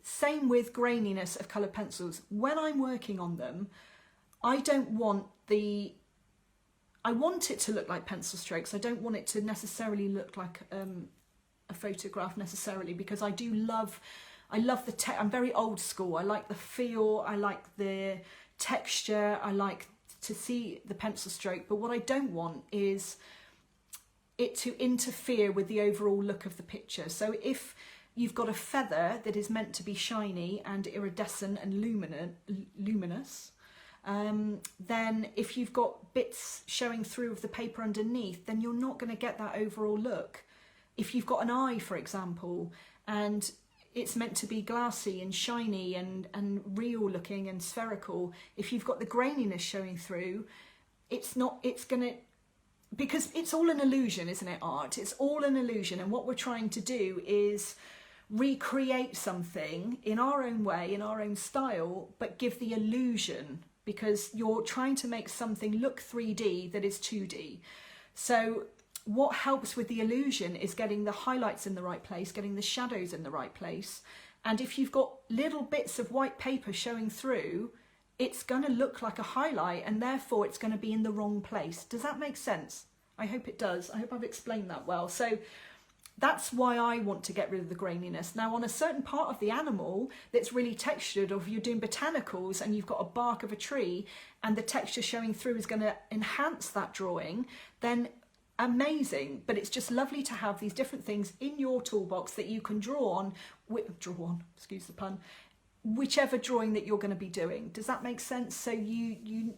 Same with graininess of coloured pencils. When I'm working on them, I don't want I want it to look like pencil strokes. I don't want it to necessarily look like a photograph necessarily, because I love the I'm very old school. I like the feel, I like the texture, I like to see the pencil stroke, but what I don't want is it to interfere with the overall look of the picture. So if you've got a feather that is meant to be shiny and iridescent and luminous, then if you've got bits showing through of the paper underneath, then you're not going to get that overall look. If you've got an eye, for example, and it's meant to be glassy and shiny and real looking and spherical, if you've got the graininess showing through, it's going to, because it's all an illusion, isn't it, art? It's all an illusion, and what we're trying to do is recreate something in our own way, in our own style, but give the illusion, because you're trying to make something look 3D that is 2D. So what helps with the illusion is getting the highlights in the right place, getting the shadows in the right place. And if you've got little bits of white paper showing through, it's going to look like a highlight, and therefore it's going to be in the wrong place. Does that make sense? I hope it does. I hope I've explained that well. So that's why I want to get rid of the graininess. Now, on a certain part of the animal that's really textured, or if you're doing botanicals and you've got a bark of a tree and the texture showing through is going to enhance that drawing, then amazing. But it's just lovely to have these different things in your toolbox that you can draw on, excuse the pun, whichever drawing that you're going to be doing. Does that make sense? So you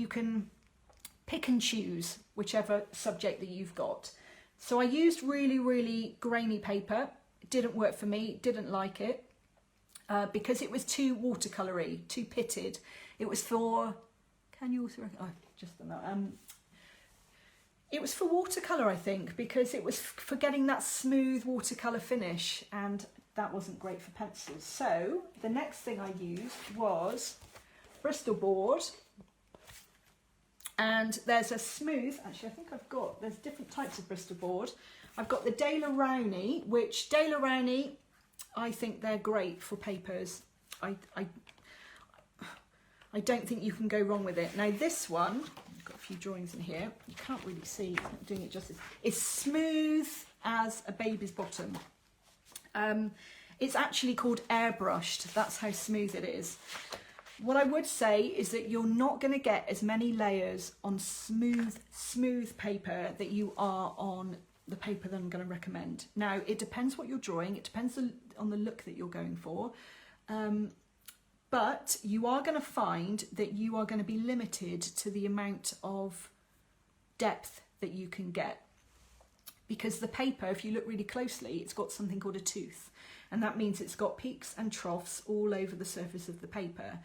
can pick and choose whichever subject that you've got. So I used really grainy paper. It didn't work for me, didn't like it, because it was too watercolory, too pitted. It was for, can you also, oh, just don't know. It was for watercolour, I think, because it was for getting that smooth watercolour finish, and that wasn't great for pencils. So the next thing I used was Bristol Board. And there's a smooth, actually I think there's different types of Bristol Board. I've got the Daler Rowney, which Daler Rowney, I think they're great for papers. I don't think you can go wrong with it. Now this one, I've got a few drawings in here, you can't really see, it's not doing it justice. It's smooth as a baby's bottom. It's actually called airbrushed, that's how smooth it is. What I would say is that you're not going to get as many layers on smooth paper that you are on the paper that I'm going to recommend. Now, it depends what you're drawing. It depends on the look that you're going for. But you are going to find that you are going to be limited to the amount of depth that you can get. Because the paper, if you look really closely, it's got something called a tooth. And that means it's got peaks and troughs all over the surface of the paper.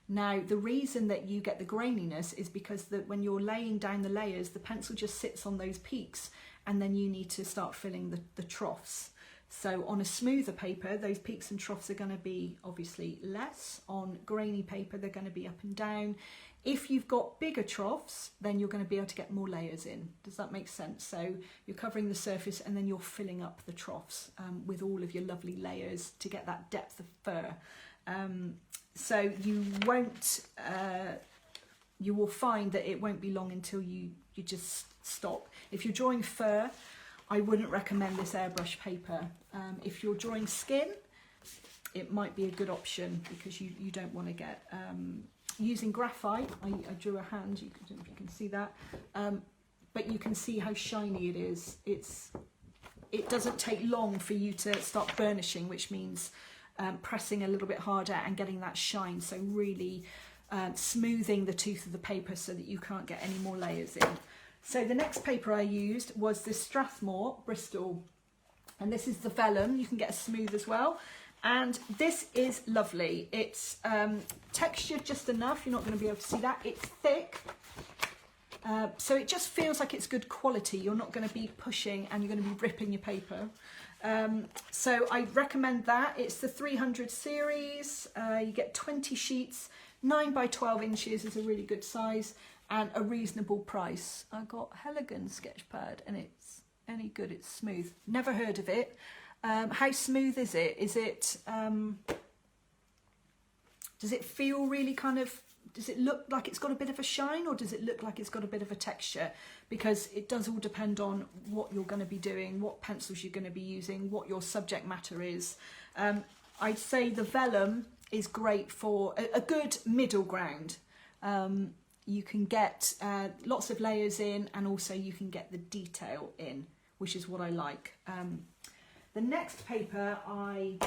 Now, the reason that you get the graininess is because when you're laying down the layers, the pencil just sits on those peaks, and then you need to start filling the troughs. So on a smoother paper, those peaks and troughs are going to be obviously less. On grainy paper, they're going to be up and down. If you've got bigger troughs, then you're going to be able to get more layers in. Does that make sense? So you're covering the surface and then you're filling up the troughs with all of your lovely layers to get that depth of fur. So you won't, you will find that it won't be long until you just stop. If you're drawing fur, I wouldn't recommend this airbrush paper. If you're drawing skin, it might be a good option because you don't want to get, using graphite, I drew a hand, I don't know if you can see that, but you can see how shiny it is. It doesn't take long for you to start burnishing, which means pressing a little bit harder and getting that shine, so really smoothing the tooth of the paper so that you can't get any more layers in. So the next paper I used was this Strathmore Bristol, and this is the vellum. You can get a smooth as well, and this is lovely. It's textured just enough, you're not going to be able to see that. It's thick, so it just feels like it's good quality. You're not going to be pushing and you're going to be ripping your paper. So I recommend that. It's the 300 series. You get 20 sheets, 9 by 12 inches is a really good size and a reasonable price. I got Heligan sketch pad and it's any good, it's smooth. Never heard of it. How smooth is it? Is it, does it feel really kind of, does it look like it's got a bit of a shine, or does it look like it's got a bit of a texture? Because it does all depend on what you're going to be doing, what pencils you're going to be using, what your subject matter is. I'd say the vellum is great for a good middle ground. You can get lots of layers in, and also you can get the detail in, which is what I like. The next paper I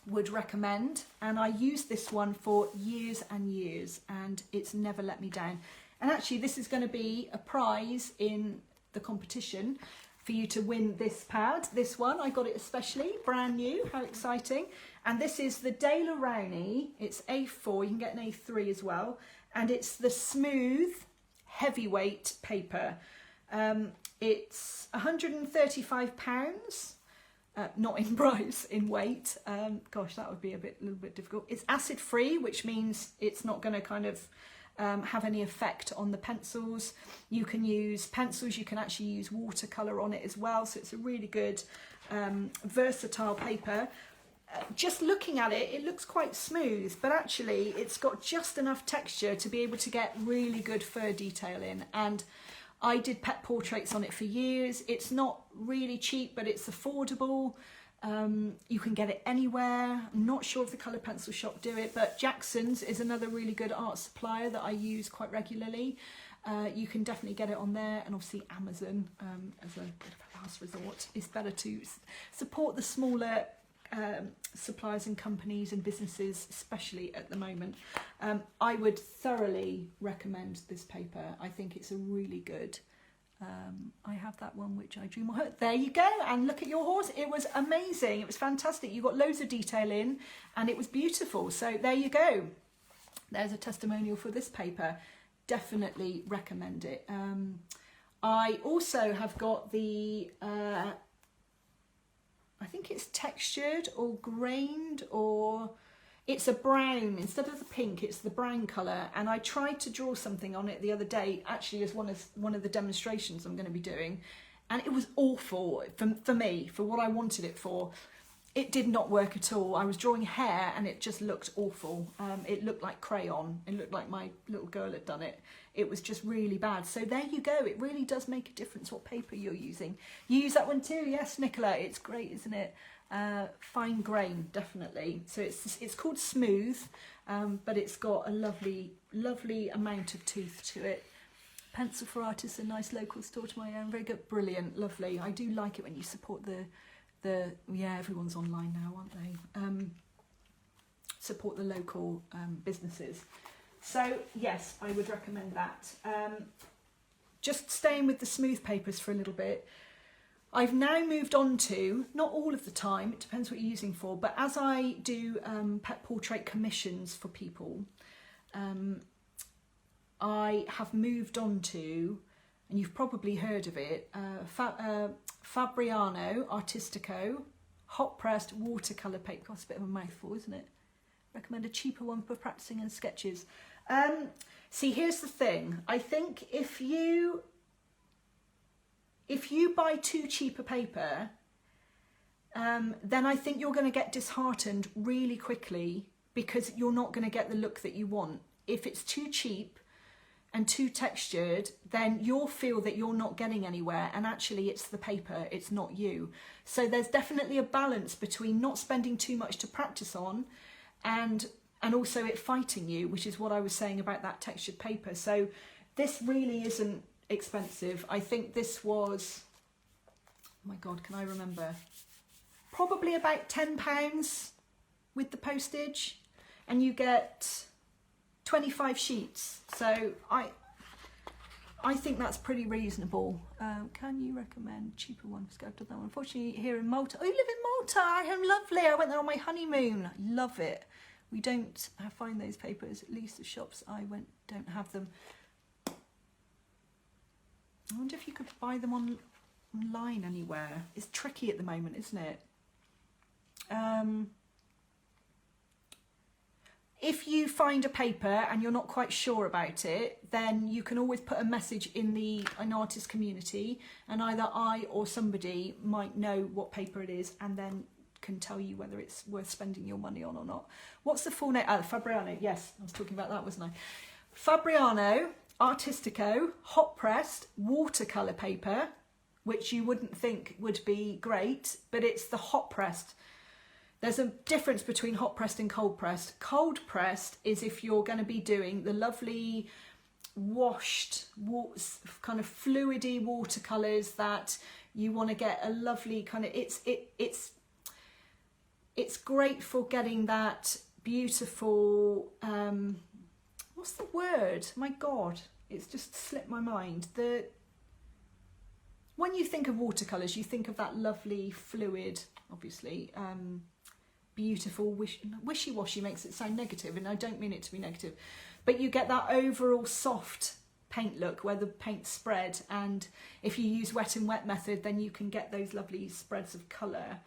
would recommend, and I used this one for years and years and it's never let me down. And actually this is going to be a prize in the competition for you to win this pad. This one, I got it especially, brand new, how exciting. And this is the De La Rowney, it's A4, you can get an A3 as well. And it's the smooth heavyweight paper. It's £135. Not in price, in weight. Gosh, that would be a little bit difficult. It's acid free, which means it's not going to kind of have any effect on the pencils. You can use pencils, you can actually use watercolor on it as well. So it's a really good versatile paper. Just looking at it, it looks quite smooth, but actually it's got just enough texture to be able to get really good fur detail in. And I did pet portraits on it for years. It's not really cheap, but it's affordable. You can get it anywhere. I'm not sure if the colour pencil shop do it, but Jackson's is another really good art supplier that I use quite regularly. You can definitely get it on there, and obviously Amazon as a bit of a last resort. It's better to support the smaller suppliers and companies and businesses, especially at the moment. I would thoroughly recommend this paper. I think it's a really good, I have that one which I drew my heart. There you go, and look at your horse. It was amazing, it was fantastic. You got loads of detail in and it was beautiful. So there you go, there's a testimonial for this paper. Definitely recommend it. I also have got the I think it's textured or grained, or it's a brown. Instead of the pink, it's the brown colour. And I tried to draw something on it the other day, actually as one of the demonstrations I'm going to be doing. And it was awful for me, for what I wanted it for. It did not work at all. I was drawing hair and it just looked awful. It looked like crayon. It looked like my little girl had done it. It was just really bad. So there you go. It really does make a difference what paper you're using. You use that one too? Yes, Nicola. It's great, isn't it? Fine grain, definitely. So it's called Smooth, but it's got a lovely amount of tooth to it. Pencil for Artists, a nice local store to my own. Very good, brilliant, lovely. I do like it when you support the yeah, everyone's online now, aren't they? Support the local businesses. So yes, I would recommend that. Just staying with the smooth papers for a little bit, I've now moved on to, not all of the time, it depends what you're using for, but as I do pet portrait commissions for people, I have moved on to, and you've probably heard of it, Fabriano Artistico hot pressed watercolour paper. Costs a bit of a mouthful, isn't it? Recommend a cheaper one for practicing and sketches. See, here's the thing. I think if you buy too cheap a paper, then I think you're going to get disheartened really quickly, because you're not going to get the look that you want. If it's too cheap and too textured, then you'll feel that you're not getting anywhere, and actually it's the paper, it's not you. So there's definitely a balance between not spending too much to practice on and also it fighting you, which is what I was saying about that textured paper. So this really isn't expensive. I think this was, oh my God, can I remember? Probably about £10 with the postage, and you get 25 sheets. So I think that's pretty reasonable. Can you recommend cheaper ones? I've done that one. Unfortunately, here in Malta. Oh, you live in Malta? I am lovely. I went there on my honeymoon. I love it. We don't find those papers. At least the shops I went don't have them. I wonder if you could buy them online anywhere. It's tricky at the moment, isn't it? if you find a paper and you're not quite sure about it, then you can always put a message in an artist community, and either I or somebody might know what paper it is and then can tell you whether it's worth spending your money on or not. What's the full name? Fabriano. Yes, I was talking about that, wasn't I? Fabriano Artistico hot pressed watercolor paper, which you wouldn't think would be great, but it's the hot pressed. There's a difference between hot pressed and cold pressed. Cold pressed is if you're going to be doing the lovely washed, kind of fluidy watercolors that you want to get a lovely kind of, it's great for getting that beautiful, what's the word? My God, it's just slipped my mind. When you think of watercolors, you think of that lovely fluid, obviously, beautiful, wishy-washy makes it sound negative, and I don't mean it to be negative, but you get that overall soft paint look where the paint's spread, and if you use wet and wet method, then you can get those lovely spreads of colour,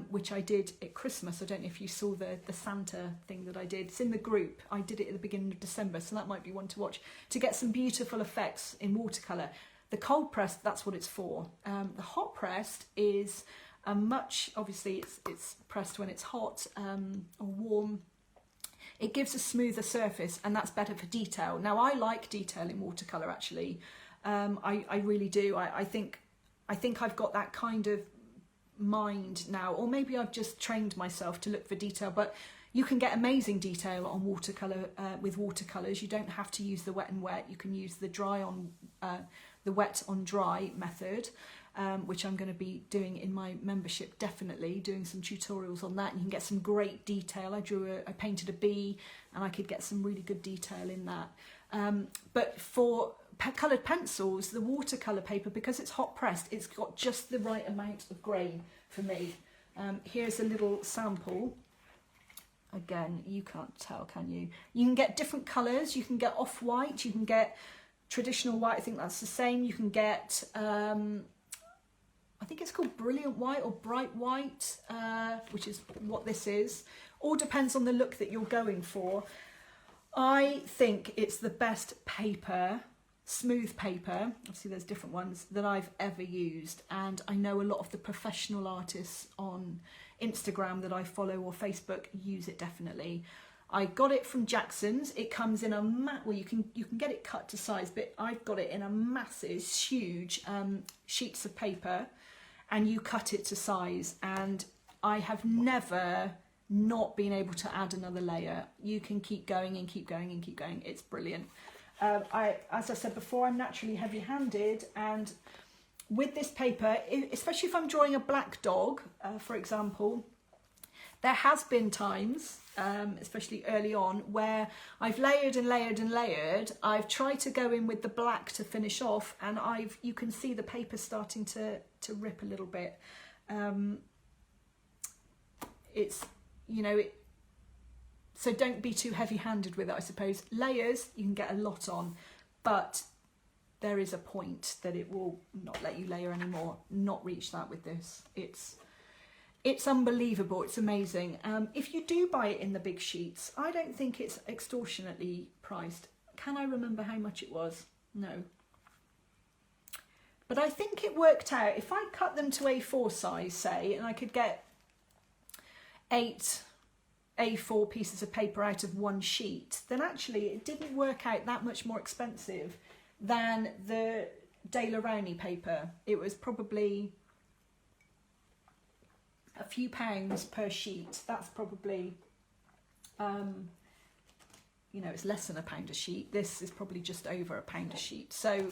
which I did at Christmas. I don't know if you saw the Santa thing that I did. It's in the group. I did it at the beginning of December, so that might be one to watch, to get some beautiful effects in watercolour. The cold pressed, that's what it's for. The hot pressed is obviously it's pressed when it's hot or warm. It gives a smoother surface, and that's better for detail. Now, I like detail in watercolour, actually. I really do. I think I've got that kind of mind now, or maybe I've just trained myself to look for detail, but you can get amazing detail on watercolour with watercolours. You don't have to use the wet and wet. You can use the the wet on dry method, which I'm going to be doing in my membership, definitely doing some tutorials on that. And you can get some great detail. I painted a bee, and I could get some really good detail in that. But for coloured pencils, the watercolour paper, because it's hot pressed, it's got just the right amount of grain for me. Here's a little sample. Again, you can't tell, can you? You can get different colours. You can get off-white, you can get traditional white, I think that's the same. You can get, I think it's called brilliant white or bright white, which is what this is. All depends on the look that you're going for. I think it's the best paper, smooth paper, obviously there's different ones, that I've ever used. And I know a lot of the professional artists on Instagram that I follow or Facebook use it definitely. I got it from Jackson's. It comes in a well, you can get it cut to size, but I've got it in a massive, huge sheets of paper, and you cut it to size. And I have never not been able to add another layer. You can keep going and keep going and keep going. It's brilliant. As I said before, I'm naturally heavy-handed, and with this paper, especially if I'm drawing a black dog, for example, there has been times, especially early on, where I've layered and layered and layered. I've tried to go in with the black to finish off, and you can see the paper starting to rip a little bit. So don't be too heavy-handed with it, I suppose. Layers, you can get a lot on, but there is a point that it will not let you layer anymore. Not reach that with this. It's unbelievable. It's amazing. If you do buy it in the big sheets, I don't think it's extortionately priced. Can I remember how much it was? No. But I think it worked out. If I cut them to A4 size, say, and I could get 8 A4 pieces of paper out of one sheet, then actually it didn't work out that much more expensive than the Daler Rowney paper. It was probably a few pounds per sheet. That's probably, it's less than £1 a sheet. This is probably just over £1 a sheet. So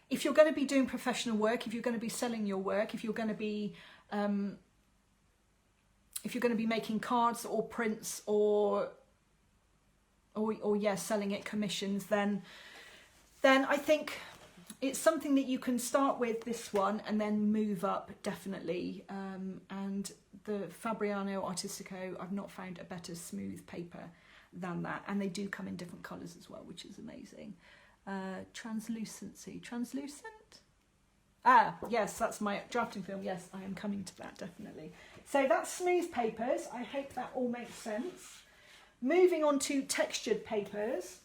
if you're going to be doing professional work, if you're going to be selling your work, if you're going to be making cards or prints or selling at commissions, then I think it's something that you can start with, this one, and then move up, definitely. And the Fabriano Artistico, I've not found a better smooth paper than that. And they do come in different colours as well, which is amazing. Translucency. Translucent? Ah, yes, that's my drafting film. Yes, I am coming to that, definitely. So that's smooth papers. I hope that all makes sense. Moving on to textured papers.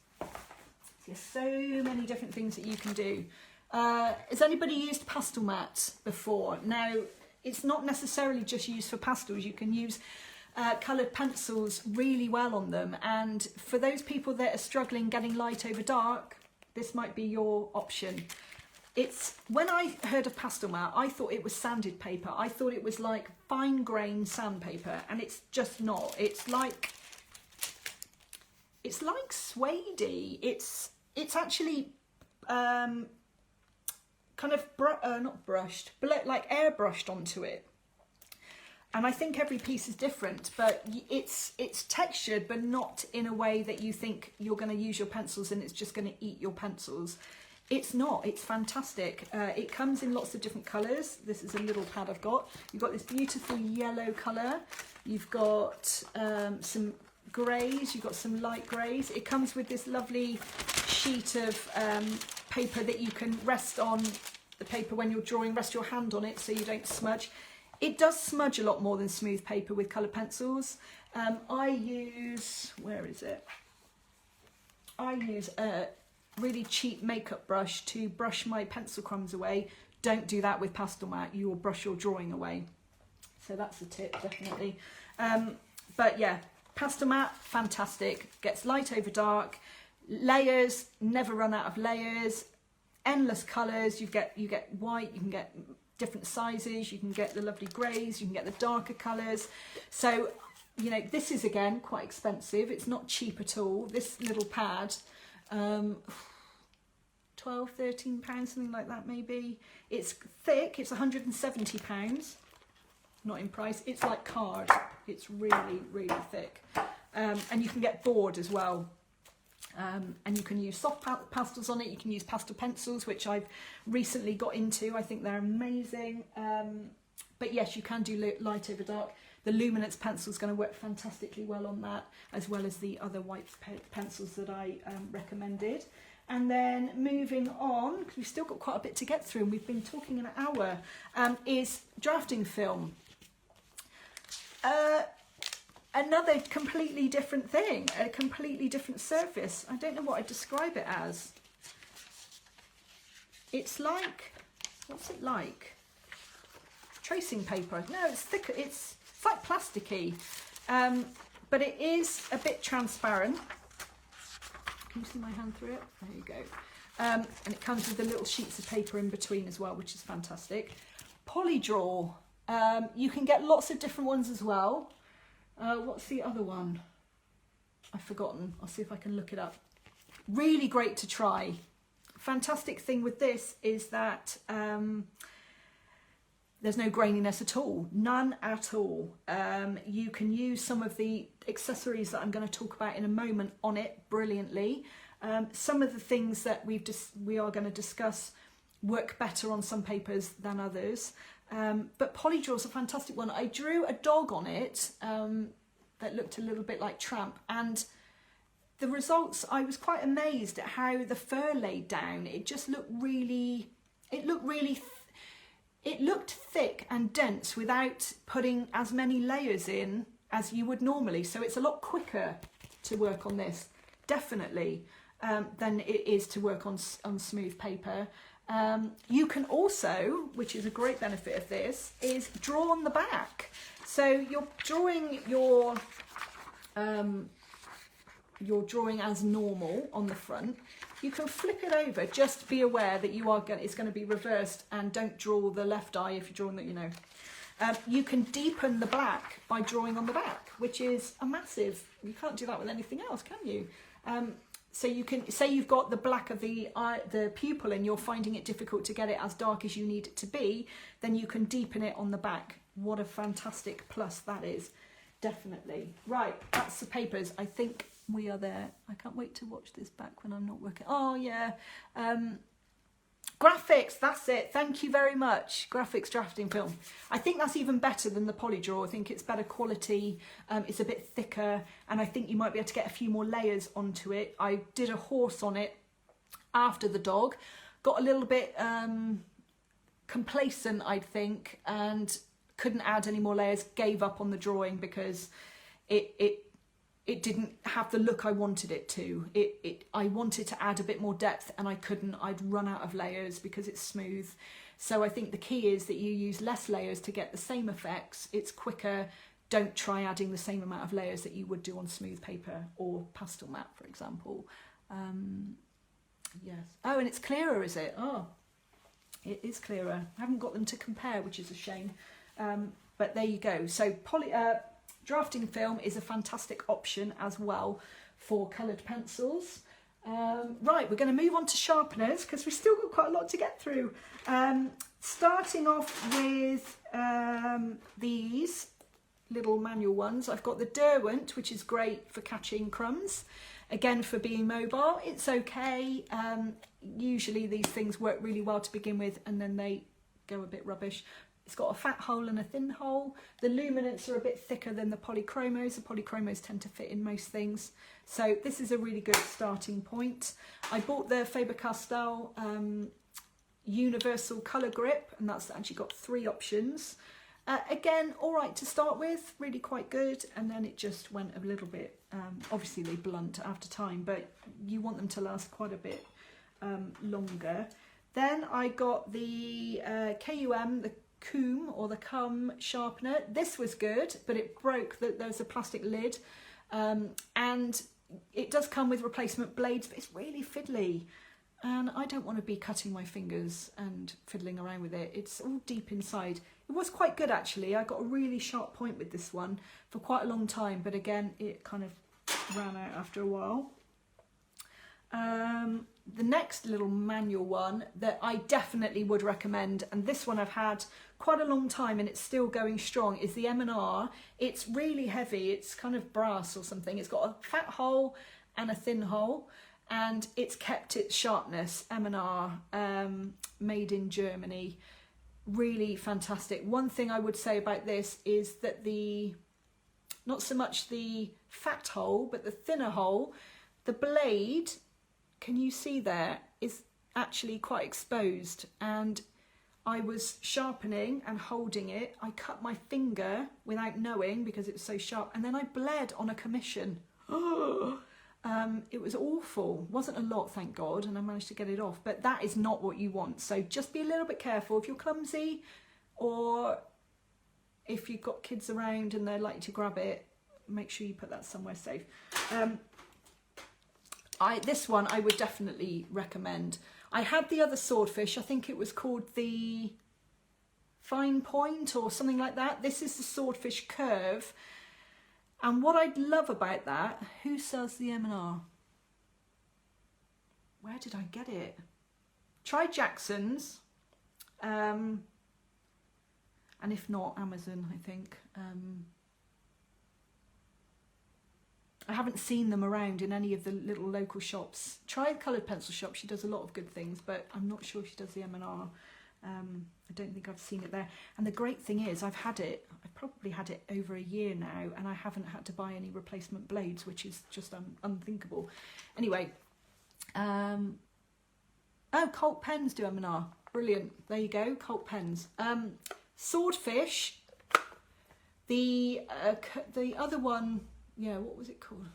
There's so many different things that you can do. Has anybody used pastel mat before? Now, it's not necessarily just used for pastels. You can use coloured pencils really well on them. And for those people that are struggling getting light over dark, this might be your option. When I heard of pastel mat, I thought it was sanded paper. I thought it was like fine grain sandpaper, and it's just not. It's like suede-y. It's actually kind of not brushed, but like airbrushed onto it. And I think every piece is different, but it's textured, but not in a way that you think you're going to use your pencils and it's just going to eat your pencils. It's not. It's fantastic. It comes in lots of different colours. This is a little pad I've got. You've got this beautiful yellow colour. You've got some greys. You've got some light greys. It comes with this lovely sheet of paper that you can rest on the paper when you're drawing. Rest your hand on it so you don't smudge. It does smudge a lot more than smooth paper with coloured pencils. I use, where is it? I use a really cheap makeup brush to brush my pencil crumbs away. Don't do that with pastel mat, you will brush your drawing away. So that's a tip, definitely. But yeah, pastel mat, fantastic. Gets light over dark. Layers, never run out of layers. Endless colours. You get white, you can get different sizes, you can get the lovely greys, you can get the darker colours. So, you know, this is again quite expensive. It's not cheap at all. This little pad, 12, 13 pounds, something like that maybe. It's thick, it's 170 pounds, not in price. It's like card. It's really, really thick. And you can get board as well. And you can use soft pastels on it. You can use pastel pencils, which I've recently got into. I think they're amazing. But yes, you can do light over dark. The Luminance pencil is going to work fantastically well on that, as well as the other white pencils that I recommended. And then moving on, because we've still got quite a bit to get through and we've been talking an hour, is drafting film. Another completely different thing, a completely different surface. I don't know what I'd describe it as. It's like, what's it like? Tracing paper. No, it's thicker. It's like plasticky, but it is a bit transparent. Can you see my hand through it? There you go. And it comes with the little sheets of paper in between as well, which is fantastic. Polydraw. You can get lots of different ones as well. What's the other one? I've forgotten. I'll see if I can look it up. Really great to try. Fantastic thing with this is that there's no graininess at all. None at all. You can use some of the accessories that I'm going to talk about in a moment on it brilliantly. Some of the things that we are going to discuss work better on some papers than others. But Polydraw is a fantastic one. I drew a dog on it that looked a little bit like Tramp, and the results, I was quite amazed at how the fur laid down. It just looked really, it looked thick and dense without putting as many layers in as you would normally. So it's a lot quicker to work on this, definitely, than it is to work on smooth paper. You can also, which is a great benefit of this, is draw on the back. So you're drawing you're drawing as normal on the front. You can flip it over. Just be aware that it's going to be reversed, and don't draw the left eye if you're drawing that, you know. You can deepen the black by drawing on the back, which is a massive. You can't do that with anything else, can you? So you can say you've got the black of the eye, the pupil, and you're finding it difficult to get it as dark as you need it to be, then you can deepen it on the back. What a fantastic plus that is, definitely. Right, that's the papers. I think we are there. I can't wait to watch this back when I'm not working. Oh yeah, graphics, that's it. Thank you very much. Graphics drafting film. I think that's even better than the Polydraw. I think it's better quality. It's a bit thicker, and I think you might be able to get a few more layers onto it. I did a horse on it after the dog. Got a little bit complacent, I think, and couldn't add any more layers. Gave up on the drawing because it it didn't have the look I wanted it to. I wanted to add a bit more depth and I couldn't. I'd run out of layers because it's smooth. So I think the key is that you use less layers to get the same effects. It's quicker. Don't try adding the same amount of layers that you would do on smooth paper or pastel matte, for example. Yes. Oh, and it's clearer, is it? Oh, it is clearer. I haven't got them to compare, which is a shame. But there you go. So drafting film is a fantastic option as well for coloured pencils. Right, we're going to move on to sharpeners because we've still got quite a lot to get through. Starting off with these little manual ones. I've got the Derwent, which is great for catching crumbs. Again, for being mobile, it's okay. Usually these things work really well to begin with and then they go a bit rubbish. It's got a fat hole and a thin hole. The Luminance are a bit thicker than the Polychromos. The Polychromos tend to fit in most things. So this is a really good starting point. I bought the Faber-Castell Universal Colour Grip, and that's actually got 3 options. Again, all right to start with, really quite good. And then it just went a little bit, obviously they blunt after time, but you want them to last quite a bit longer. Then I got the KUM, the Cum or the Cum sharpener. This was good, but it broke. There's a plastic lid, and it does come with replacement blades, but it's really fiddly. And I don't want to be cutting my fingers and fiddling around with it. It's all deep inside. It was quite good actually. I got a really sharp point with this one for quite a long time, but again, it kind of ran out after a while. The next little manual one that I definitely would recommend, and this one I've had quite a long time and it's still going strong, is the M&R. It's really heavy. It's kind of brass or something. It's got a fat hole and a thin hole, and it's kept its sharpness. M&R, made in Germany. Really fantastic. One thing I would say about this is that not so much the fat hole, but the thinner hole, the blade, can you see there, is actually quite exposed. And I was sharpening and holding it. I cut my finger without knowing because it was so sharp, and then I bled on a commission. It was awful. Wasn't a lot, thank God, and I managed to get it off, but that is not what you want. So just be a little bit careful if you're clumsy, or if you've got kids around and they're likely to grab it, make sure you put that somewhere safe. This one I would definitely recommend. I had the other swordfish, I think it was called the Fine Point or something like that. This is the Swordfish Curve. And what I love about that, who sells the M&R? Where did I get it? Try Jackson's. And if not, Amazon, I think. I haven't seen them around in any of the little local shops. Try the coloured pencil shop. She does a lot of good things, but I'm not sure if she does the M&R. I don't think I've seen it there. And the great thing is I've probably had it over a year now, and I haven't had to buy any replacement blades, which is just unthinkable. Anyway, oh, Colt pens do M&R. Brilliant. There you go, Colt pens. Swordfish, the other one, yeah, what was it called?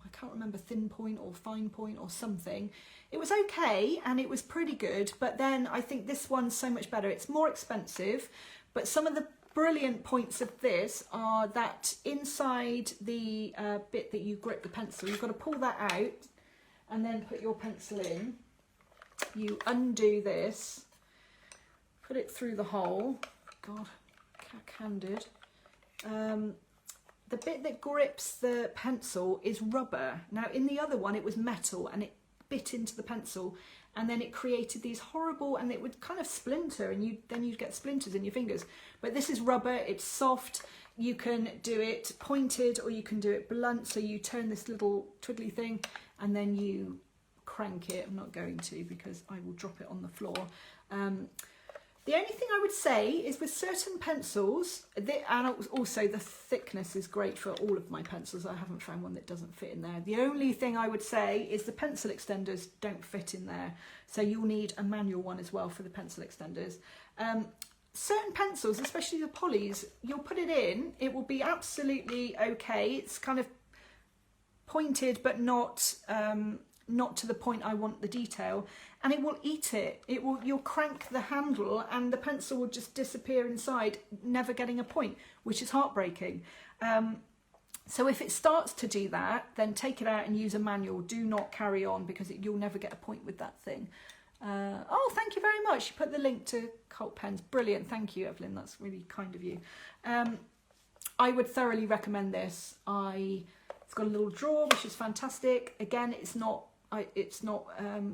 I can't remember, Thin Point or Fine Point or something. It was okay and it was pretty good, but then I think this one's so much better. It's more expensive, but some of the brilliant points of this are that inside the bit that you grip the pencil, you've got to pull that out and then put your pencil in. You undo this, put it through the hole. God, cack-handed. The bit that grips the pencil is rubber. Now in the other one it was metal and it bit into the pencil, and then it created these horrible, and it would kind of splinter, and then you'd get splinters in your fingers. But this is rubber, it's soft. You can do it pointed or you can do it blunt. So you turn this little twiddly thing and then you crank it. I'm not going to because I will drop it on the floor. The only thing I would say is with certain pencils, and also the thickness is great for all of my pencils. I haven't found one that doesn't fit in there. The only thing I would say is the pencil extenders don't fit in there. So you'll need a manual one as well for the pencil extenders. Certain pencils, especially the polys, you'll put it in, it will be absolutely okay. It's kind of pointed, but not not to the point I want the detail, and it will eat it. You'll crank the handle and the pencil will just disappear inside, never getting a point, which is heartbreaking. So if it starts to do that, then take it out and use a manual. Do not carry on, because you'll never get a point with that thing. Oh, thank you very much. You put the link to Cult Pens. Brilliant. Thank you, Evelyn. That's really kind of you. I would thoroughly recommend this. It's got a little drawer, which is fantastic. Again, it's not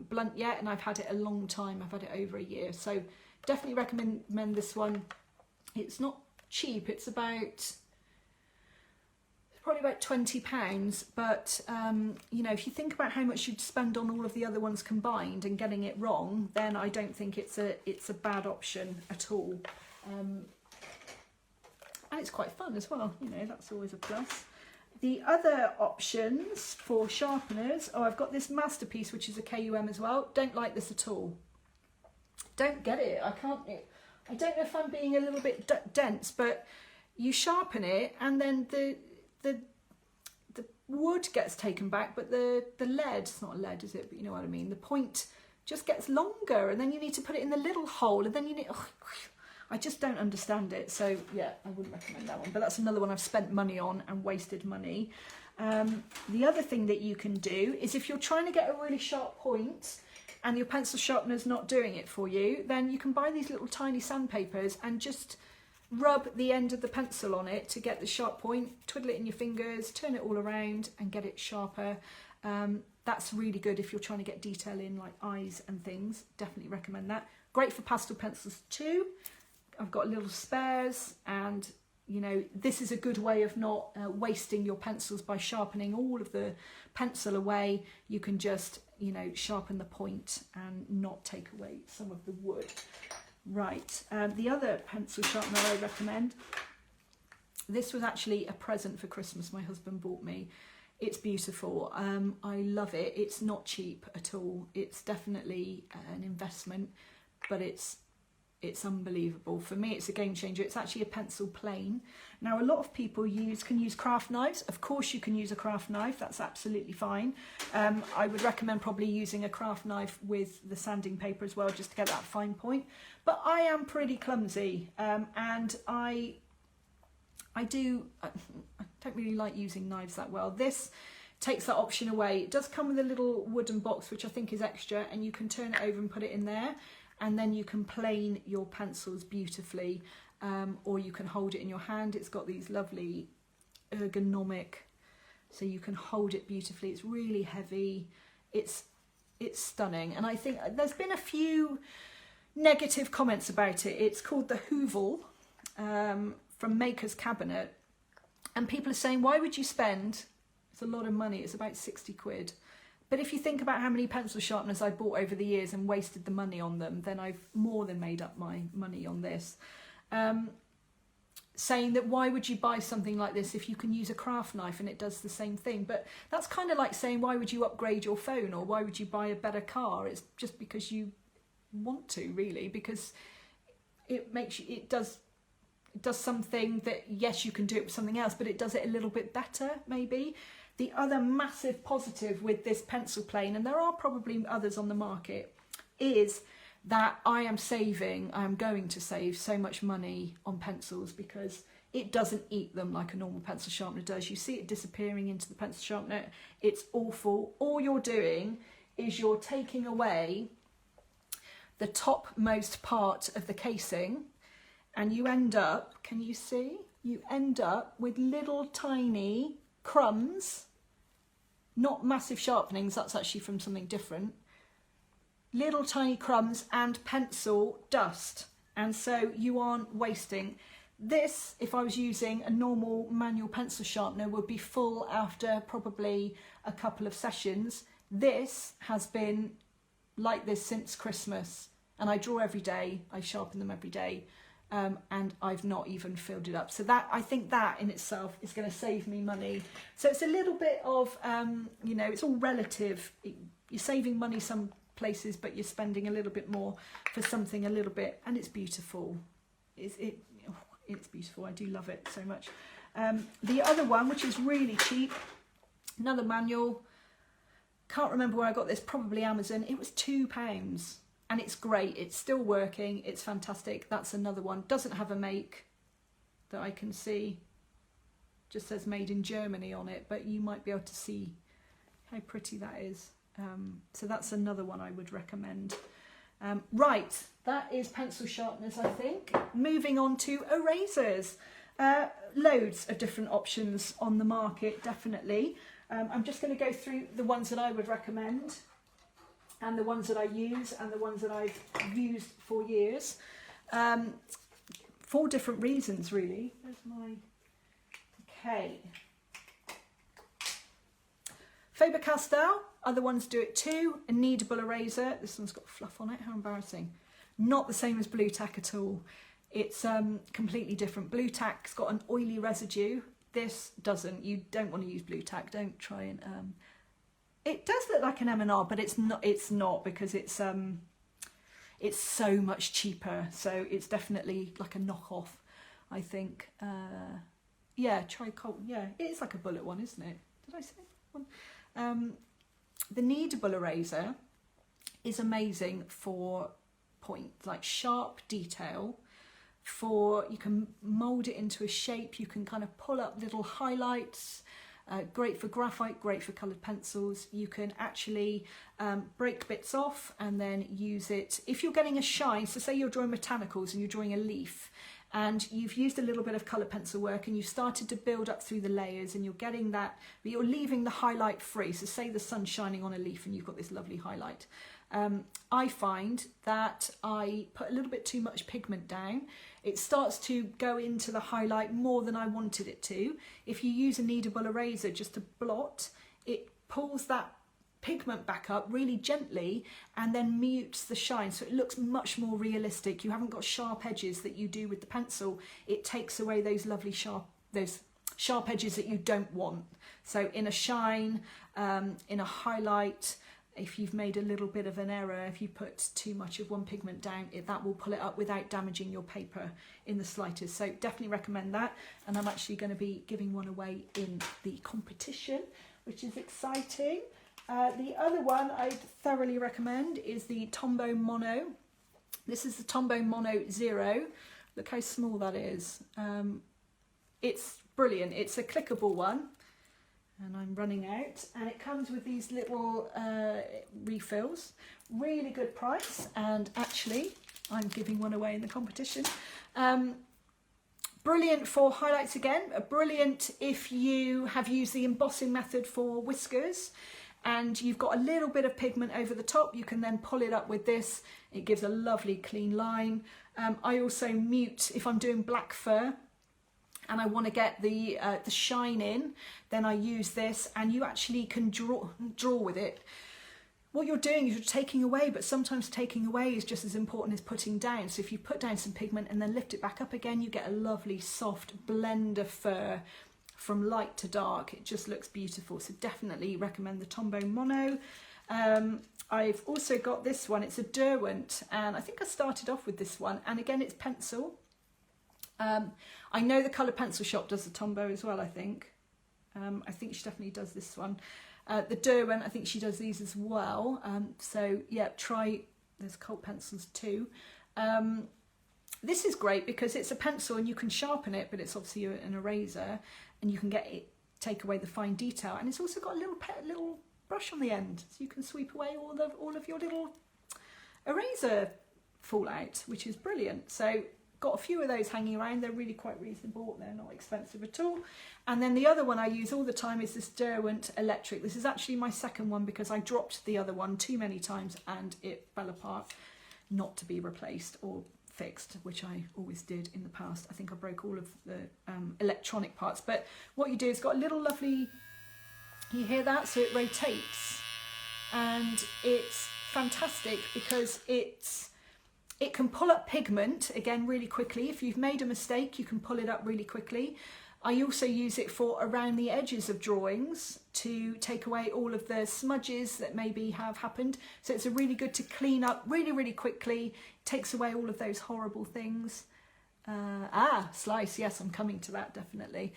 blunt yet, and I've had it a long time. I've had it over a year, so definitely recommend this one. It's not cheap. It's probably about £20, but you know, if you think about how much you'd spend on all of the other ones combined and getting it wrong, then I don't think it's a bad option at all. And it's quite fun as well, you know, that's always a plus. The other options for sharpeners, I've got this Masterpiece, which is a KUM as well. Don't like this at all. Don't get it. I don't know if I'm being a little bit dense, but you sharpen it and then the wood gets taken back, but the lead, it's not a lead, is it? But you know what I mean. The point just gets longer, and then you need to put it in the little hole, and then you need... I just don't understand it. So yeah, I wouldn't recommend that one, but that's another one I've spent money on and wasted money. The other thing that you can do is, if you're trying to get a really sharp point and your pencil sharpener's not doing it for you, then you can buy these little tiny sandpapers and just rub the end of the pencil on it to get the sharp point, twiddle it in your fingers, turn it all around and get it sharper. That's really good if you're trying to get detail in, like eyes and things. Definitely recommend that. Great for pastel pencils too. I've got little spares, and you know, this is a good way of not wasting your pencils by sharpening all of the pencil away. You can just, you know, sharpen the point and not take away some of the wood. Right, the other pencil sharpener I recommend, this was actually a present for Christmas my husband bought me. It's beautiful. I love it. It's not cheap at all. It's definitely an investment, but it's unbelievable. For me, it's a game changer. It's actually a pencil plane. Now, a lot of people can use craft knives. Of course, you can use a craft knife. That's absolutely fine. I would recommend probably using a craft knife with the sanding paper as well, just to get that fine point. But I am pretty clumsy, and I don't really like using knives that well. This takes that option away. It does come with a little wooden box, which I think is extra, and you can turn it over and put it in there. And then you can plane your pencils beautifully, or you can hold it in your hand. It's got these lovely ergonomic, so you can hold it beautifully. It's really heavy. It's stunning. And I think there's been a few negative comments about it. It's called the Hoovel from Maker's Cabinet, and people are saying, why would you spend, it's a lot of money, it's about 60 quid. But if you think about how many pencil sharpeners I bought over the years and wasted the money on them, then I've more than made up my money on this. Saying that why would you buy something like this if you can use a craft knife and it does the same thing? But that's kind of like saying, why would you upgrade your phone, or why would you buy a better car? It's just because you want to, really, because it does something that, yes, you can do it with something else, but it does it a little bit better, maybe. The other massive positive with this pencil plane, and there are probably others on the market, is that I am going to save so much money on pencils, because it doesn't eat them like a normal pencil sharpener does. You see it disappearing into the pencil sharpener. It's awful. All you're doing is you're taking away the topmost part of the casing, and you end up, can you see? You end up with little tiny crumbs, not massive sharpenings, that's actually from something different, little tiny crumbs and pencil dust, and so you aren't wasting. This, if I was using a normal manual pencil sharpener, would be full after probably a couple of sessions. This has been like this since Christmas, and I draw every day, I sharpen them every day. And I've not even filled it up. So that, I think that in itself is going to save me money. So it's a little bit of, you know, it's all relative. You're saving money some places, but you're spending a little bit more for something a little bit, and it's beautiful. It's beautiful. I do love it so much. The other one, which is really cheap, Another manual. Can't remember where I got this, probably Amazon. It was £2 and it's great. It's still working. It's fantastic. That's another one. Doesn't have a make that I can see. Just says made in Germany on it, but you might be able to see how pretty that is. So that's another one I would recommend. Right, that is pencil sharpeners, I think. Moving on to erasers. Loads of different options on the market, definitely. I'm just going to go through the ones that I would recommend and the ones that I use and the ones that I've used for years. For different reasons, really. Where's my... Okay. Faber-Castell, other ones do it too. A Kneadable Eraser. This one's got fluff on it, how embarrassing. Not the same as Blue Tack at all. It's completely different. Blue Tack's got an oily residue. This doesn't. You don't want to use Blue Tack. Don't try and... It does look like an M&R, but it's not because it's so much cheaper. So it's definitely like a knockoff, I think. Yeah, try cold. Yeah, it is like a bullet one, isn't it? Did I say one? The Kneadable Eraser is amazing for points, like sharp detail. You can mould it into a shape. You can kind of pull up little highlights. Great for graphite, great for coloured pencils. You can actually break bits off and then use it. If you're getting a shine, so say you're drawing botanicals and you're drawing a leaf, and you've used a little bit of colour pencil work and you've started to build up through the layers and you're getting that, but you're leaving the highlight free. So say the sun's shining on a leaf and you've got this lovely highlight. I find that I put a little bit too much pigment down. It starts to go into the highlight more than I wanted it to. If you use a Kneadable Eraser just to blot, it pulls that pigment back up really gently and then mutes the shine, so it looks much more realistic. You haven't got sharp edges that you do with the pencil. It takes away those lovely sharp edges that you don't want. So in a shine, in a highlight, if you've made a little bit of an error, if you put too much of one pigment down, that will pull it up without damaging your paper in the slightest. So definitely recommend that. And I'm actually going to be giving one away in the competition, which is exciting. The other one I thoroughly recommend is the Tombow Mono. This is the Tombow Mono 0. Look how small that is. It's brilliant. It's a clickable one. And I'm running out. And it comes with these little refills. Really good price. And actually, I'm giving one away in the competition. Brilliant for highlights again. Brilliant if you have used the embossing method for whiskers and you've got a little bit of pigment over the top. You can then pull it up with this. It gives a lovely clean line. I also mute if I'm doing black fur and I want to get the shine in, then I use this, and you actually can draw with it. What you're doing is you're taking away, but sometimes taking away is just as important as putting down. So if you put down some pigment and then lift it back up again, you get a lovely soft blend of fur from light to dark. It just looks beautiful. So definitely recommend the Tombow Mono. I've also got this one. It's a Derwent, and I think I started off with this one. And again, it's pencil. I know the Colour Pencil Shop does the Tombow as well, I think. I think she definitely does this one. The Derwent, I think she does these as well. So yeah, try, there's Cult pencils too. This is great because it's a pencil and you can sharpen it, but it's obviously an eraser, and you can take away the fine detail. And it's also got a little brush on the end, so you can sweep away all of your little eraser fallout, which is brilliant. So got a few of those hanging around. They're really quite reasonable. They're not expensive at all. And then the other one I use all the time is this Derwent Electric. This is actually my second one because I dropped the other one too many times and it fell apart, not to be replaced or fixed, which I always did in the past. I think I broke all of the electronic parts. But what you do is got a little lovely, you hear that? So it rotates, and it's fantastic because it can pull up pigment again really quickly. If you've made a mistake, you can pull it up really quickly. I also use it for around the edges of drawings to take away all of the smudges that maybe have happened. So it's a really good to clean up really, really quickly. It takes away all of those horrible things. Slice, yes, I'm coming to that definitely.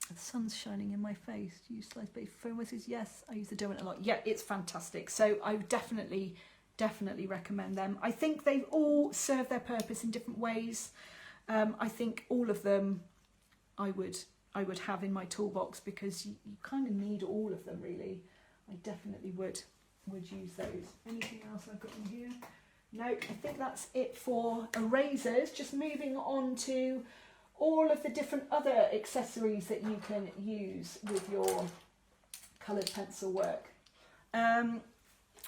The sun's shining in my face. Do you use sliced baby foam whiskers? Yes, I use the Derwent a lot. Yeah, it's fantastic. So I would definitely recommend them. I think they've all served their purpose in different ways. I think all of them I would have in my toolbox, because you kind of need all of them really. I definitely would use those. Anything else I've got in here? No, I think that's it for erasers. Just moving on to all of the different other accessories that you can use with your coloured pencil work.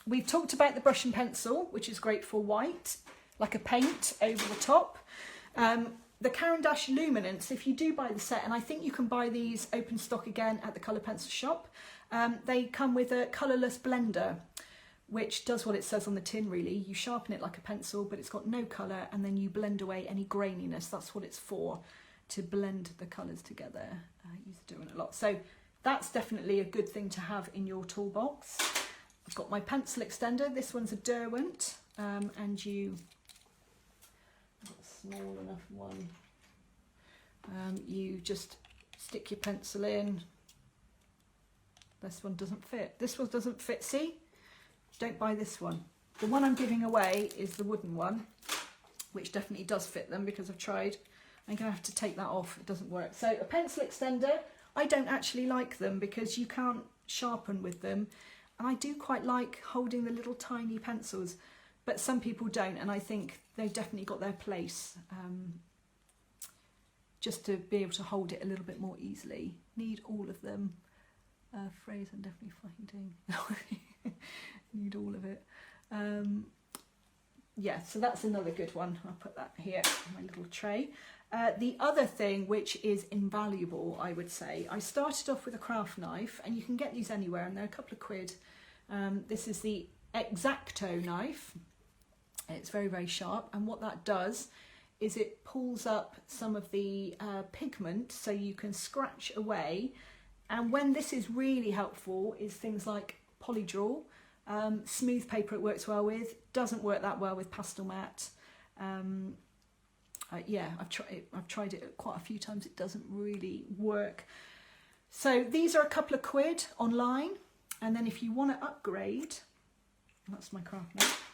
We've talked about the brush and pencil, which is great for white, like a paint over the top. The Caron Luminance, if you do buy the set, and I think you can buy these open stock again at the colour pencil shop, they come with a Colorless Blender, which does what it says on the tin really. You sharpen it like a pencil, but it's got no colour, and then you blend away any graininess. That's what it's for, to blend the colours together. I use it doing a lot. So that's definitely a good thing to have in your toolbox. I've got my pencil extender. This one's a Derwent, and I've got a small enough one. You just stick your pencil in. This one doesn't fit. This one doesn't fit, see? Don't buy this one. The one I'm giving away is the wooden one, which definitely does fit them because I've tried. I'm going to have to take that off. It doesn't work. So a pencil extender, I don't actually like them because you can't sharpen with them. And I do quite like holding the little tiny pencils, but some people don't, and I think they've definitely got their place, just to be able to hold it a little bit more easily. Need all of them. Phrase I'm definitely finding. Need all of it. Yeah, so that's another good one. I'll put that here in my little tray. The other thing which is invaluable, I would say, I started off with a craft knife, and you can get these anywhere, and they're a couple of quid. This is the Exacto Knife. It's very, very sharp, and what that does is it pulls up some of the pigment so you can scratch away. And when this is really helpful is things like Polydraw. Smooth paper it works well with, doesn't work that well with pastel matte. Yeah, I've tried it quite a few times, it doesn't really work. So these are a couple of quid online, and then if you want to upgrade, that's my craft knife,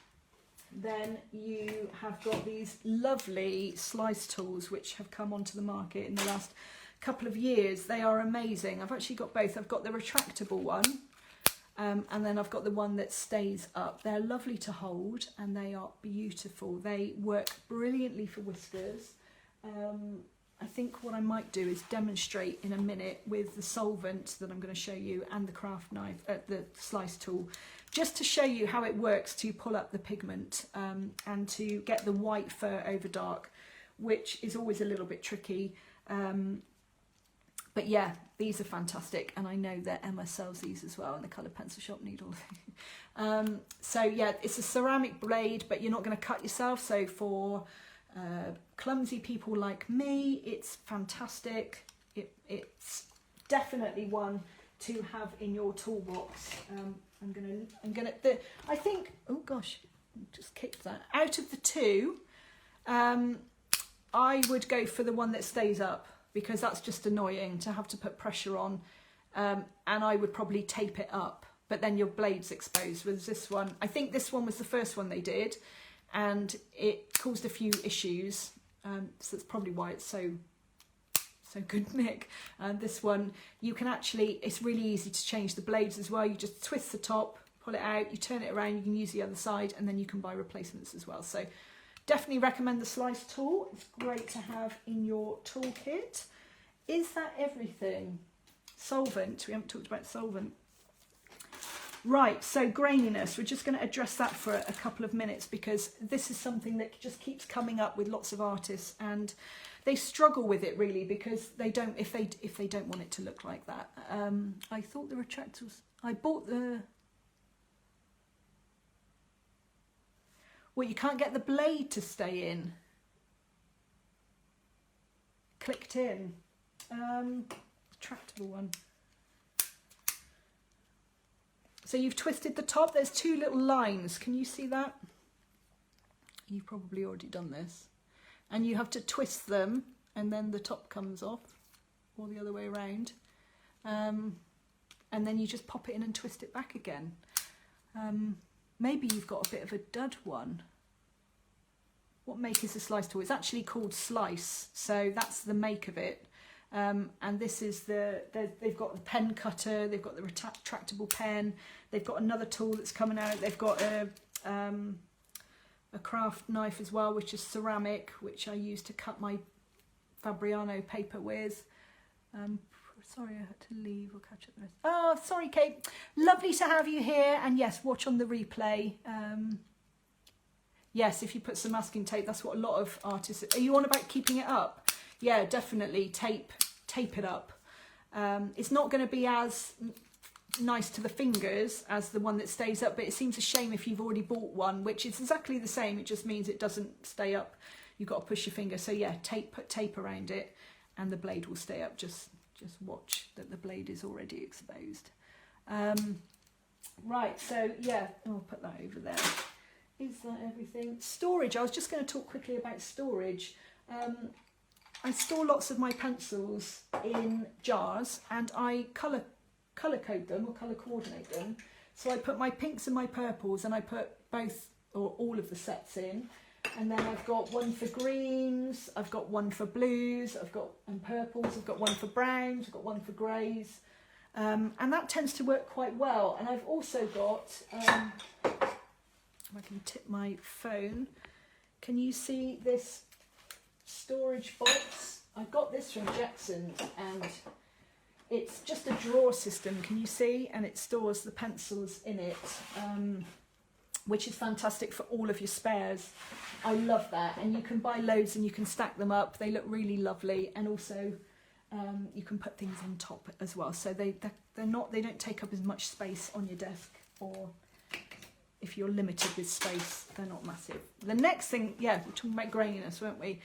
then you have got these lovely slice tools which have come onto the market in the last couple of years. They are amazing. I've actually got both. I've got the retractable one, and then I've got the one that stays up. They're lovely to hold, and they are beautiful. They work brilliantly for whiskers. I think what I might do is demonstrate in a minute with the solvent that I'm going to show you and the craft knife, the slice tool, just to show you how it works to pull up the pigment and to get the white fur over dark, which is always a little bit tricky. But yeah, these are fantastic, and I know that Emma sells these as well in the colour pencil shop. Needle. So yeah, it's a ceramic blade, but you're not going to cut yourself. So for clumsy people like me, it's fantastic. It's definitely one to have in your toolbox. I think, oh gosh, just kicked that. Out of the two, I would go for the one that stays up, because that's just annoying to have to put pressure on, and I would probably tape it up, but then your blade's exposed. With this one, I think this one was the first one they did, and it caused a few issues, so that's probably why it's so good nick. And this one, you can actually, it's really easy to change the blades as well. You just twist the top, pull it out, you turn it around, you can use the other side, and then you can buy replacements as well. So definitely recommend the slice tool. It's great to have in your toolkit. Is that everything? Solvent, we haven't talked about solvent. Right, so graininess, we're just going to address that for a couple of minutes, because this is something that just keeps coming up with lots of artists, and they struggle with it really, because they don't, if they don't want it to look like that. I thought the retractors, I bought the, well, you can't get the blade to stay in. Clicked in. Retractable one. So you've twisted the top. There's two little lines. Can you see that? You've probably already done this. And you have to twist them, and then the top comes off. or the other way around. And then you just pop it in and twist it back again. Maybe you've got a bit of a dud one. What make is the slice tool? It's actually called Slice, so that's the make of it. And this is they've got the pen cutter, they've got the retractable pen, they've got another tool that's coming out, they've got a craft knife as well, which is ceramic, which I use to cut my Fabriano paper with. Sorry, I had to leave. We'll catch up the rest. Oh, sorry, Kate. Lovely to have you here. And yes, watch on the replay. Yes, if you put some masking tape, that's what a lot of artists... Are you on about keeping it up? Yeah, definitely. Tape it up. It's not going to be as nice to the fingers as the one that stays up, but it seems a shame if you've already bought one, which is exactly the same. It just means it doesn't stay up. You've got to push your finger. So yeah, put tape around it and the blade will stay up. Just watch that the blade is already exposed. Right, so yeah, I'll put that over there. Is that everything? Storage, I was just going to talk quickly about storage. I store lots of my pencils in jars and I colour code them or colour coordinate them. So I put my pinks and my purples and I put both or all of the sets in. And then I've got one for greens, I've got one for blues, and purples, I've got one for browns, I've got one for greys. And that tends to work quite well. And I've also got, if I can tip my phone, can you see this storage box? I got this from Jackson's and it's just a drawer system, can you see? And it stores the pencils in it. Which is fantastic for all of your spares. I love that. And you can buy loads and you can stack them up. They look really lovely. And also you can put things on top as well. So they don't take up as much space on your desk, or if you're limited with space, they're not massive. The next thing, yeah, we're talking about graininess, weren't we?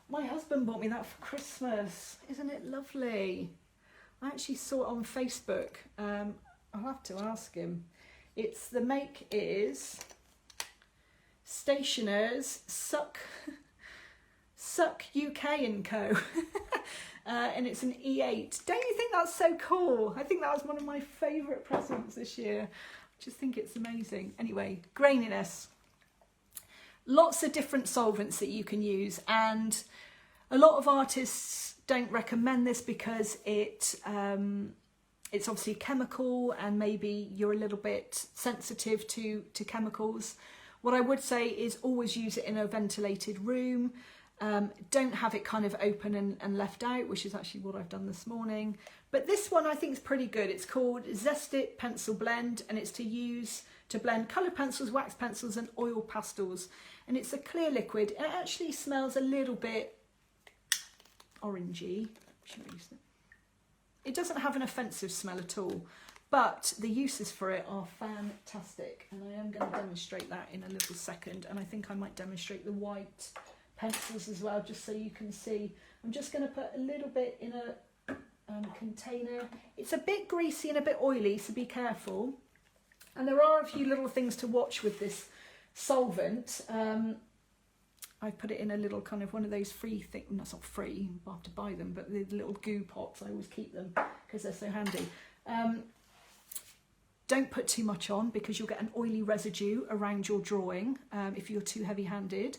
My husband bought me that for Christmas. Isn't it lovely? I actually saw it on Facebook. I'll have to ask him. The make is Stationers Suck UK and Co. And it's an E8. Don't you think that's so cool? I think that was one of my favourite presents this year. I just think it's amazing. Anyway, graininess. Lots of different solvents that you can use, and a lot of artists don't recommend this because it's obviously chemical and maybe you're a little bit sensitive to chemicals. What I would say is always use it in a ventilated room. Don't have it kind of open and left out, which is actually what I've done this morning. But this one I think is pretty good. It's called Zest It Pencil Blend, and it's to use to blend coloured pencils, wax pencils and oil pastels. And it's a clear liquid. It actually smells a little bit orangey. It doesn't have an offensive smell at all, but the uses for it are fantastic. And I am going to demonstrate that in a little second. And I think I might demonstrate the white pencils as well, just so you can see. I'm just going to put a little bit in a container. It's a bit greasy and a bit oily, so be careful. And there are a few little things to watch with this solvent. I put it in a little kind of one of those free things. No, it's not free, I'll have to buy them, but the little goo pots, I always keep them because they're so handy. Don't put too much on because you'll get an oily residue around your drawing if you're too heavy-handed.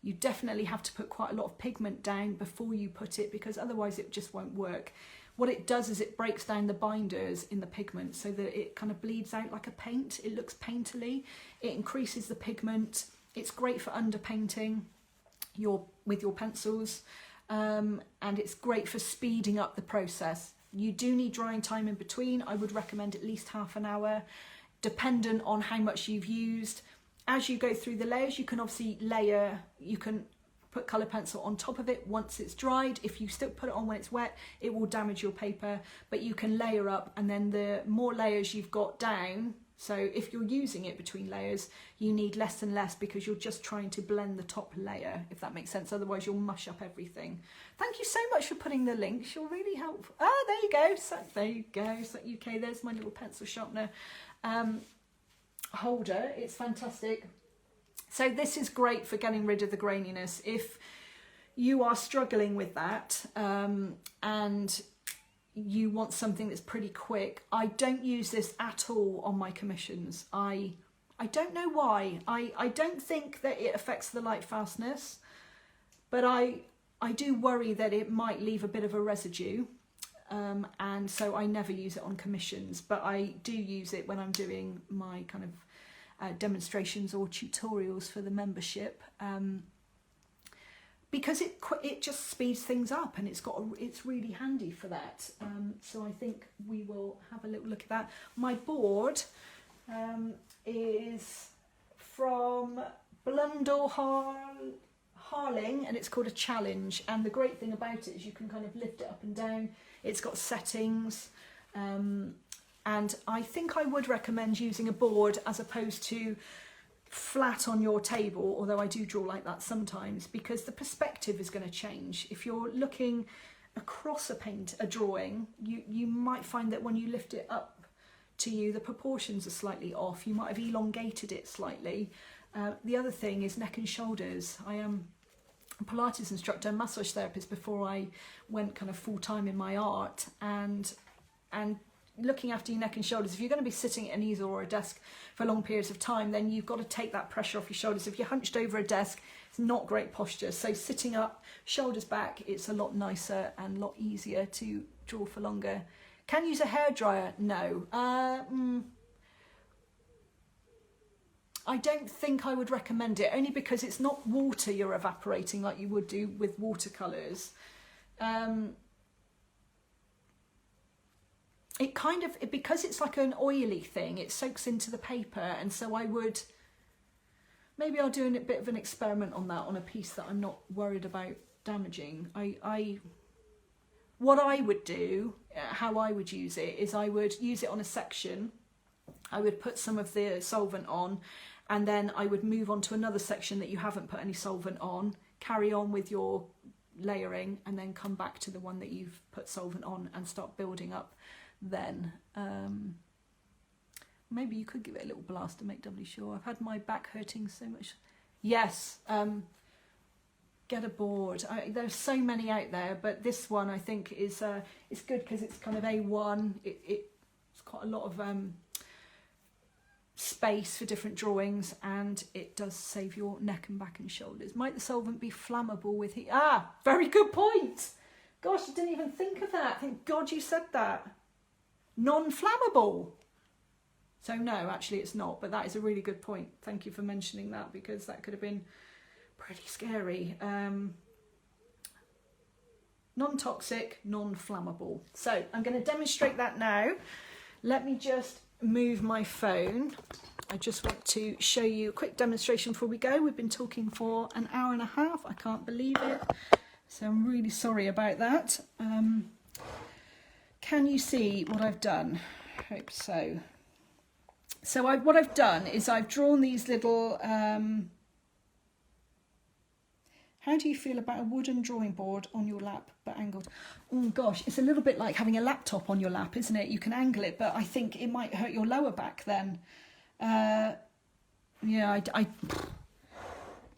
You definitely have to put quite a lot of pigment down before you put it, because otherwise it just won't work. What it does is it breaks down the binders in the pigment so that it kind of bleeds out like a paint. It looks painterly. It increases the pigment. It's great for underpainting with your pencils, and it's great for speeding up the process. You do need drying time in between. I would recommend at least half an hour, dependent on how much you've used. As you go through the layers, you can obviously layer, you can put colour pencil on top of it once it's dried. If you still put it on when it's wet, it will damage your paper, but you can layer up, and then the more layers you've got down, so if you're using it between layers, you need less and less because you're just trying to blend the top layer, if that makes sense. Otherwise you'll mush up everything. Thank you so much for putting the links. You're really helpful. Ah, there you go. So there you go. So UK, there's my little pencil sharpener holder. It's fantastic. So this is great for getting rid of the graininess. If you are struggling with that and you want something that's pretty quick, I don't use this at all on my commissions. I don't know why. I don't think that it affects the light fastness, but I do worry that it might leave a bit of a residue, and so I never use it on commissions, but I do use it when I'm doing my kind of demonstrations or tutorials for the membership, because it just speeds things up, and it's really handy for that. So I think we will have a little look at that. My board is from Blundell Harling, and it's called a Challenge, and the great thing about it is you can kind of lift it up and down. It's got settings, and I think I would recommend using a board as opposed to flat on your table, although I do draw like that sometimes, because the perspective is going to change. If you're looking across a drawing, you might find that when you lift it up to you, the proportions are slightly off. You might have elongated it slightly. The other thing is neck and shoulders. I am a Pilates instructor and massage therapist before I went kind of full-time in my art, and looking after your neck and shoulders, if you're going to be sitting at an easel or a desk for long periods of time, then you've got to take that pressure off your shoulders. If you're hunched over a desk, it's not great posture. So sitting up, shoulders back, it's a lot nicer and a lot easier to draw for longer. Can you use a hairdryer? No. I don't think I would recommend it, only because it's not water you're evaporating like you would do with watercolours. It kind of, because it's like an oily thing, it soaks into the paper, and so maybe I'll do a bit of an experiment on that on a piece that I'm not worried about damaging. What I would do, how I would use it, is I would use it on a section. I would put some of the solvent on, and then I would move on to another section that you haven't put any solvent on, carry on with your layering, and then come back to the one that you've put solvent on and start building up then. Maybe you could give it a little blast to make doubly sure. I've had my back hurting so much. Yes, get a board. There's so many out there, but this one I think is it's good because it's kind of A1. It's got a lot of space for different drawings, and it does save your neck and back and shoulders. Might the solvent be flammable with heat? Very good point. Gosh, I didn't even think of that. Thank God you said that. Non-flammable. So no, actually it's not, but that is a really good point. Thank you for mentioning that, because that could have been pretty scary. Non-toxic, non-flammable. So I'm going to demonstrate that now. Let me just move my phone. I just want to show you a quick demonstration before we go. We've been talking for an hour and a half. I can't believe it. So I'm really sorry about that. Can you see what I've done? I hope so. So what I've done is I've drawn these little, how do you feel about a wooden drawing board on your lap but angled? Oh gosh, it's a little bit like having a laptop on your lap, isn't it? You can angle it, but I think it might hurt your lower back then. Yeah,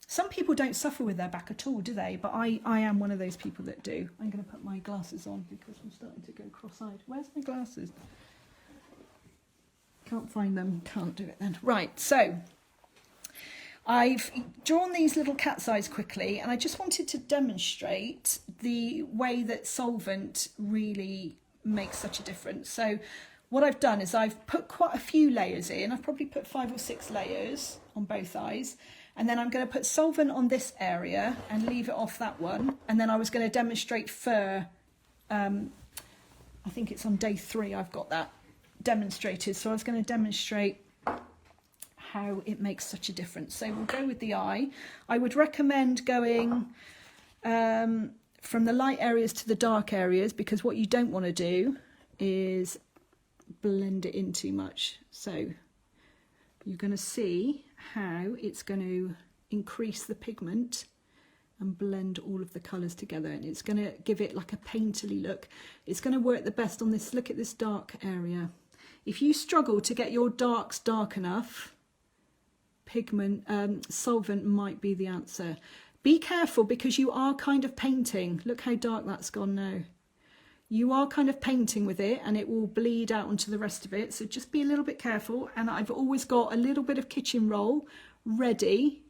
some people don't suffer with their back at all, do they? But I am one of those people that do. I'm going to put my glasses on because I'm starting to go cross-eyed. Where's my glasses? Can't find them. Can't do it then. Right, so I've drawn these little cat's eyes quickly, and I just wanted to demonstrate the way that solvent really makes such a difference. So what I've done is I've put quite a few layers in. I've probably put 5 or 6 layers on both eyes. And then I'm going to put solvent on this area and leave it off that one. And then I was going to demonstrate fur. I think it's on day 3 I've got that demonstrated. So I was going to demonstrate how it makes such a difference. So we'll go with the eye. I would recommend going from the light areas to the dark areas, because what you don't want to do is blend it in too much. So you're going to see how it's going to increase the pigment and blend all of the colours together, and it's going to give it like a painterly look. It's going to work the best on this. Look at this dark area. If you struggle to get your darks dark enough, pigment solvent might be the answer. Be careful because you are kind of painting. Look how dark that's gone now. You are kind of painting with it and it will bleed out onto the rest of it. So just be a little bit careful. And I've always got a little bit of kitchen roll ready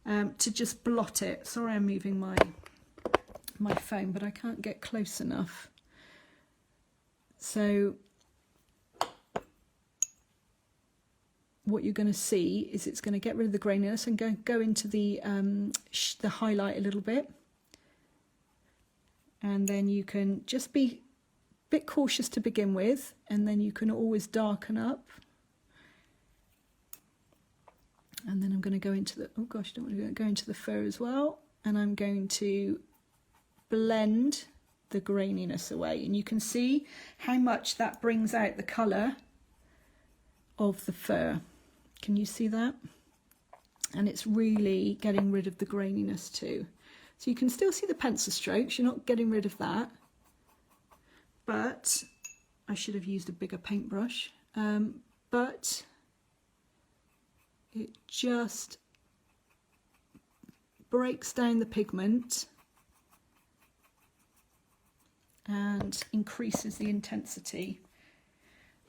to just blot it. Sorry, I'm moving my phone, but I can't get close enough. So what you're going to see is it's going to get rid of the graininess and go into the highlight a little bit. And then you can just be a bit cautious to begin with, and then you can always darken up. And then I'm going to go into the, oh gosh, I don't want to go into the fur as well. And I'm going to blend the graininess away. And you can see how much that brings out the colour of the fur. Can you see that? And it's really getting rid of the graininess too. So you can still see the pencil strokes, you're not getting rid of that. But I should have used a bigger paintbrush. But it just breaks down the pigment and increases the intensity.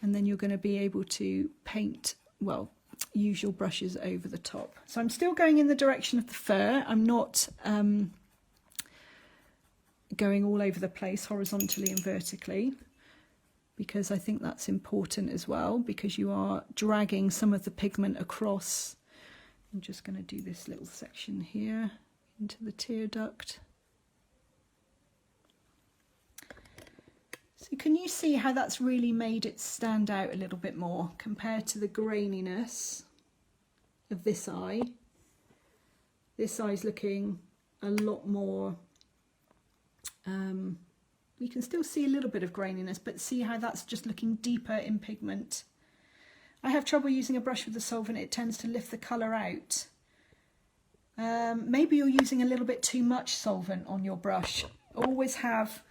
And then you're going to be able to paint, well, use your brushes over the top. So I'm still going in the direction of the fur. I'm not going all over the place horizontally and vertically, because I think that's important as well, because you are dragging some of the pigment across. I'm just going to do this little section here into the tear duct. So can you see how that's really made it stand out a little bit more compared to the graininess of this eye? This eye's looking a lot more, you can still see a little bit of graininess, but see how that's just looking deeper in pigment. I have trouble using a brush with the solvent, it tends to lift the colour out. Maybe you're using a little bit too much solvent on your brush. Always have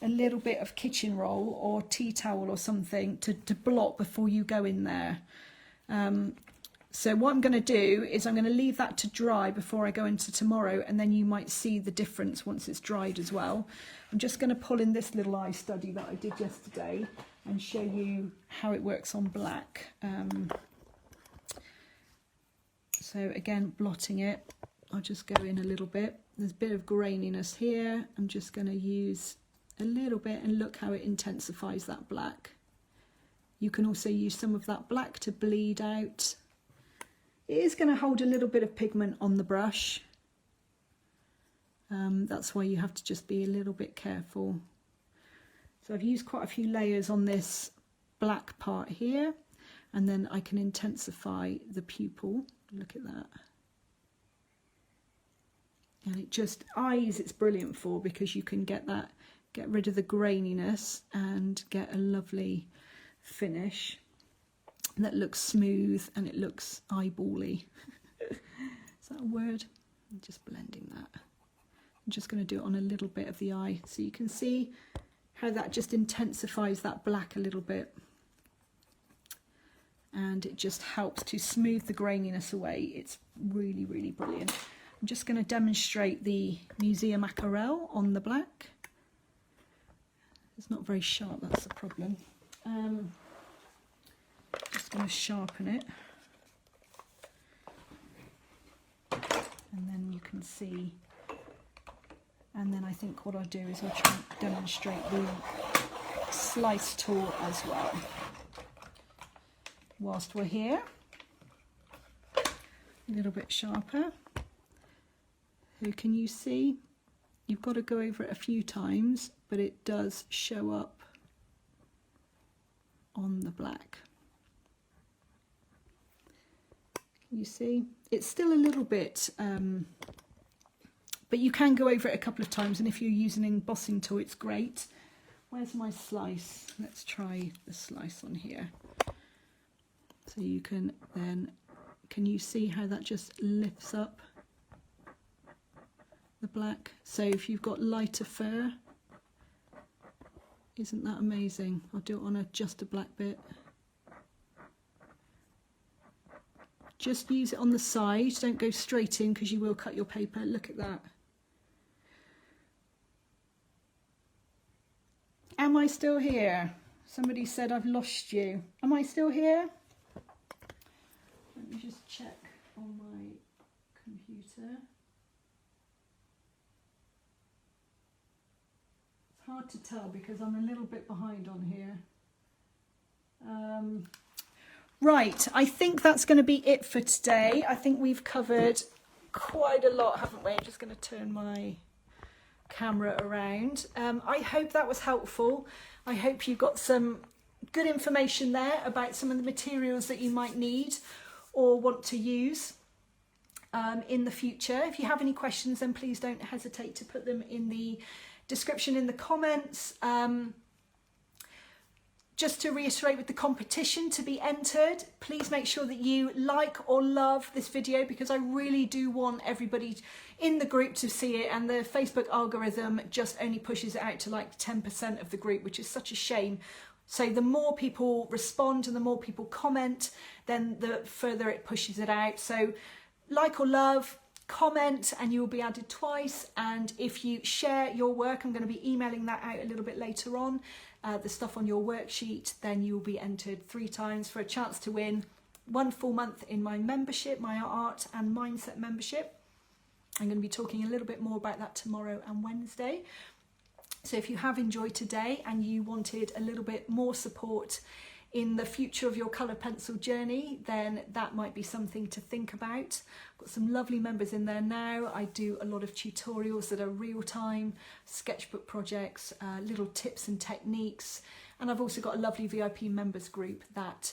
a little bit of kitchen roll or tea towel or something to blot before you go in there. So what I'm going to do is I'm going to leave that to dry before I go into tomorrow, and then you might see the difference once it's dried as well. I'm just going to pull in this little eye study that I did yesterday and show you how it works on black. So again, blotting it, I'll just go in a little bit. There's a bit of graininess here. I'm just going to use a little bit and look how it intensifies that black. You can also use some of that black to bleed out. It is going to hold a little bit of pigment on the brush. That's why you have to just be a little bit careful. So I've used quite a few layers on this black part here, and then I can intensify the pupil. Look at that. And it just, eyes it's brilliant for, because you can get rid of the graininess and get a lovely finish that looks smooth and it looks eyebally. Is that a word? I'm just blending that. I'm just going to do it on a little bit of the eye so you can see how that just intensifies that black a little bit, and it just helps to smooth the graininess away. It's really, really brilliant. I'm just going to demonstrate the Museum Aquarelle on the black. It's not very sharp, that's the problem. Just going to sharpen it, and then you can see, and then I think what I'll do is I'll try and demonstrate the slice tool as well whilst we're here. A little bit sharper. So can you see? You've got to go over it a few times, but it does show up on the black. You see, it's still a little bit, but you can go over it a couple of times, and if you're using an embossing tool, it's great. Where's my slice? Let's try the slice on here. So you can then, can you see how that just lifts up the black? So if you've got lighter fur, isn't that amazing? I'll do it on just a black bit. Just use it on the side, don't go straight in because you will cut your paper. Look at that. Am I still here? Somebody said I've lost you. Am I still here? Let me just check on my computer. It's hard to tell because I'm a little bit behind on here. Right, I think that's going to be it for today. I think we've covered quite a lot, haven't we? I'm just going to turn my camera around. I hope that was helpful. I hope you got some good information there about some of the materials that you might need or want to use in the future. If you have any questions, then please don't hesitate to put them in the description in the comments. Just to reiterate, with the competition to be entered, please make sure that you like or love this video, because I really do want everybody in the group to see it, and the Facebook algorithm just only pushes it out to like 10% of the group, which is such a shame. So the more people respond and the more people comment, then the further it pushes it out. So like or love, comment, and you will be added twice. And if you share your work, I'm going to be emailing that out a little bit later on, the stuff on your worksheet, then you will be entered 3 times for a chance to win 1 full month in my membership, my art and mindset membership. I'm going to be talking a little bit more about that tomorrow and Wednesday. So if you have enjoyed today and you wanted a little bit more support in the future of your colour pencil journey, then that might be something to think about. I've got some lovely members in there now. I do a lot of tutorials that are real-time, sketchbook projects, little tips and techniques, and I've also got a lovely VIP members group that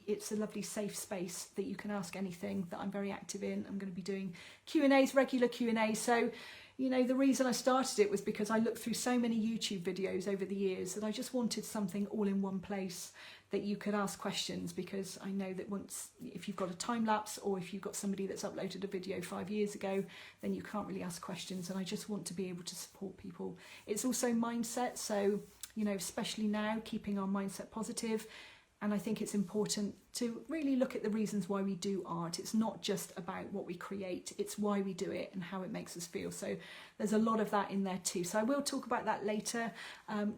it's a lovely safe space that you can ask anything that I'm very active in. I'm going to be doing Q&As, regular Q&As. So, you know, the reason I started it was because I looked through so many YouTube videos over the years that I just wanted something all in one place that you could ask questions, because I know that once, if you've got a time lapse or if you've got somebody that's uploaded a video 5 years ago, then you can't really ask questions, and I just want to be able to support people. It's also mindset, so, you know, especially now, keeping our mindset positive. And I think it's important to really look at the reasons why we do art. It's not just about what we create, it's why we do it and how it makes us feel. So there's a lot of that in there too. So I will talk about that later,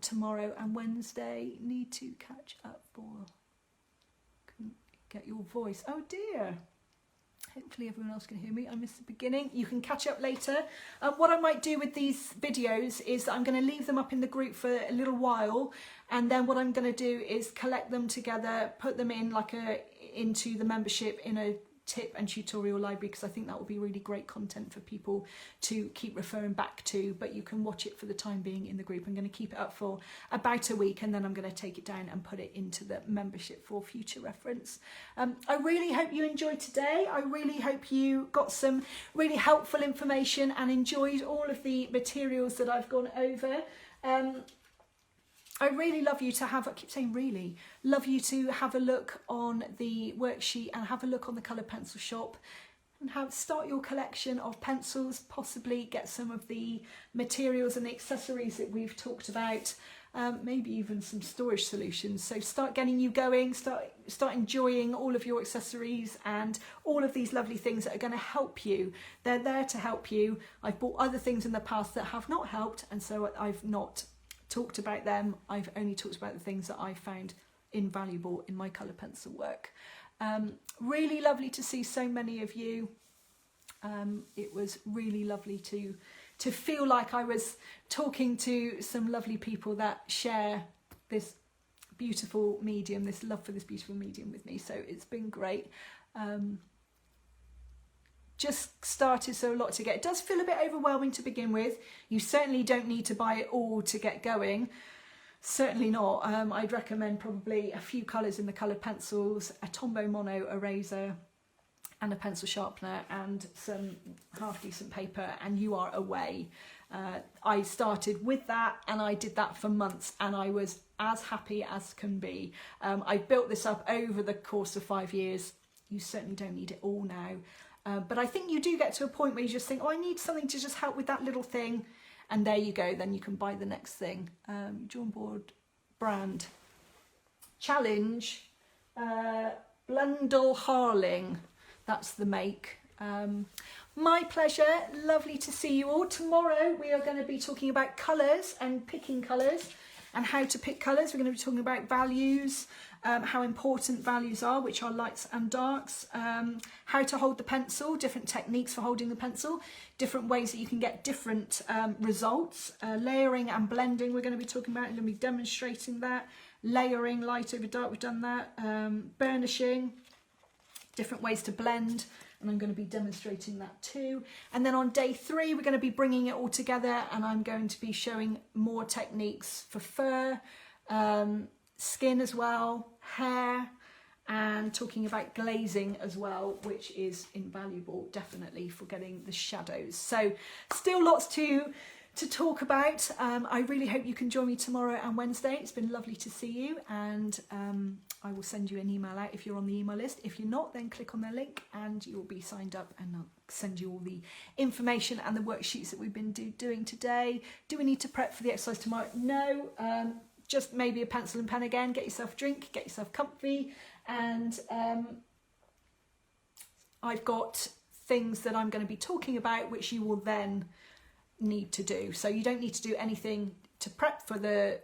tomorrow and Wednesday. Need to catch up for, couldn't get your voice. Oh dear. Hopefully everyone else can hear me. I missed the beginning. You can catch up later. What I might do with these videos is that I'm going to leave them up in the group for a little while, and then what I'm going to do is collect them together, put them in like into the membership in a tip and tutorial library, because I think that will be really great content for people to keep referring back to, but you can watch it for the time being in the group. I'm going to keep it up for about a week, and then I'm going to take it down and put it into the membership for future reference. I really hope you enjoyed today. I really hope you got some really helpful information and enjoyed all of the materials that I've gone over. I really love you to have, I keep saying really, love you to have a look on the worksheet and have a look on the colour pencil shop and start your collection of pencils, possibly get some of the materials and the accessories that we've talked about, maybe even some storage solutions. So start getting you going, start enjoying all of your accessories and all of these lovely things that are going to help you. They're there to help you. I've bought other things in the past that have not helped, and so I've not talked about them. I've only talked about the things that I found invaluable in my colour pencil work. Really lovely to see so many of you. It was really lovely to feel like I was talking to some lovely people that share this beautiful medium, this love for this beautiful medium with me. So it's been great. Just started, so a lot to get. It does feel a bit overwhelming to begin with. You certainly don't need to buy it all to get going. Certainly not. I'd recommend probably a few colours in the coloured pencils, a Tombow Mono eraser and a pencil sharpener and some half decent paper, and you are away. I started with that and I did that for months and I was as happy as can be. I built this up over the course of 5 years. You certainly don't need it all now. But I think you do get to a point where you just think, oh, I need something to just help with that little thing. And there you go, then you can buy the next thing. Drawn Board brand. Challenge, Blundell Harling. That's the make. My pleasure. Lovely to see you all. Tomorrow we are going to be talking about colours and picking colours and how to pick colours. We're going to be talking about values, how important values are, which are lights and darks, how to hold the pencil, different techniques for holding the pencil, different ways that you can get different results, layering and blending we're going to be talking about, and going to be demonstrating that, layering, light over dark, we've done that, burnishing, different ways to blend, and I'm going to be demonstrating that too. And then on day 3 we're going to be bringing it all together, and I'm going to be showing more techniques for fur, skin as well, hair, and talking about glazing as well, which is invaluable definitely for getting the shadows. So still lots to talk about. I really hope you can join me tomorrow and Wednesday. It's been lovely to see you, and I will send you an email out if you're on the email list. If you're not, then click on their link and you'll be signed up, and I'll send you all the information and the worksheets that we've been doing today. Do we need to prep for the exercise tomorrow? No, just maybe a pencil and pen again, get yourself a drink, get yourself comfy, and I've got things that I'm going to be talking about which you will then need to do. So you don't need to do anything to prep for the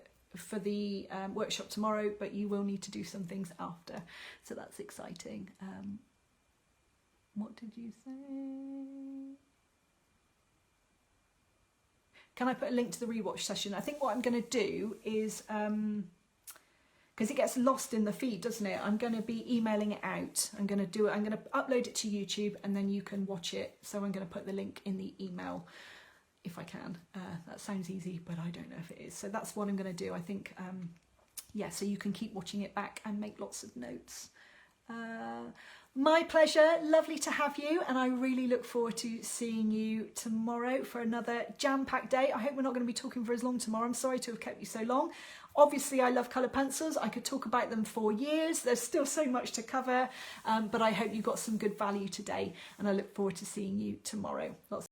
workshop tomorrow, but you will need to do some things after, so that's exciting. What did you say? Can I put a link to the rewatch session? I think what I'm going to do is, because it gets lost in the feed, doesn't it? I'm going to be emailing it out. I'm going to upload it to YouTube, and then you can watch it. So I'm going to put the link in the email if I can. That sounds easy, but I don't know if it is. So that's what I'm going to do. I think, yeah, so you can keep watching it back and make lots of notes. My pleasure. Lovely to have you, and I really look forward to seeing you tomorrow for another jam-packed day. I hope we're not going to be talking for as long tomorrow. I'm sorry to have kept you so long. Obviously, I love coloured pencils. I could talk about them for years. There's still so much to cover, but I hope you got some good value today, and I look forward to seeing you tomorrow. Lots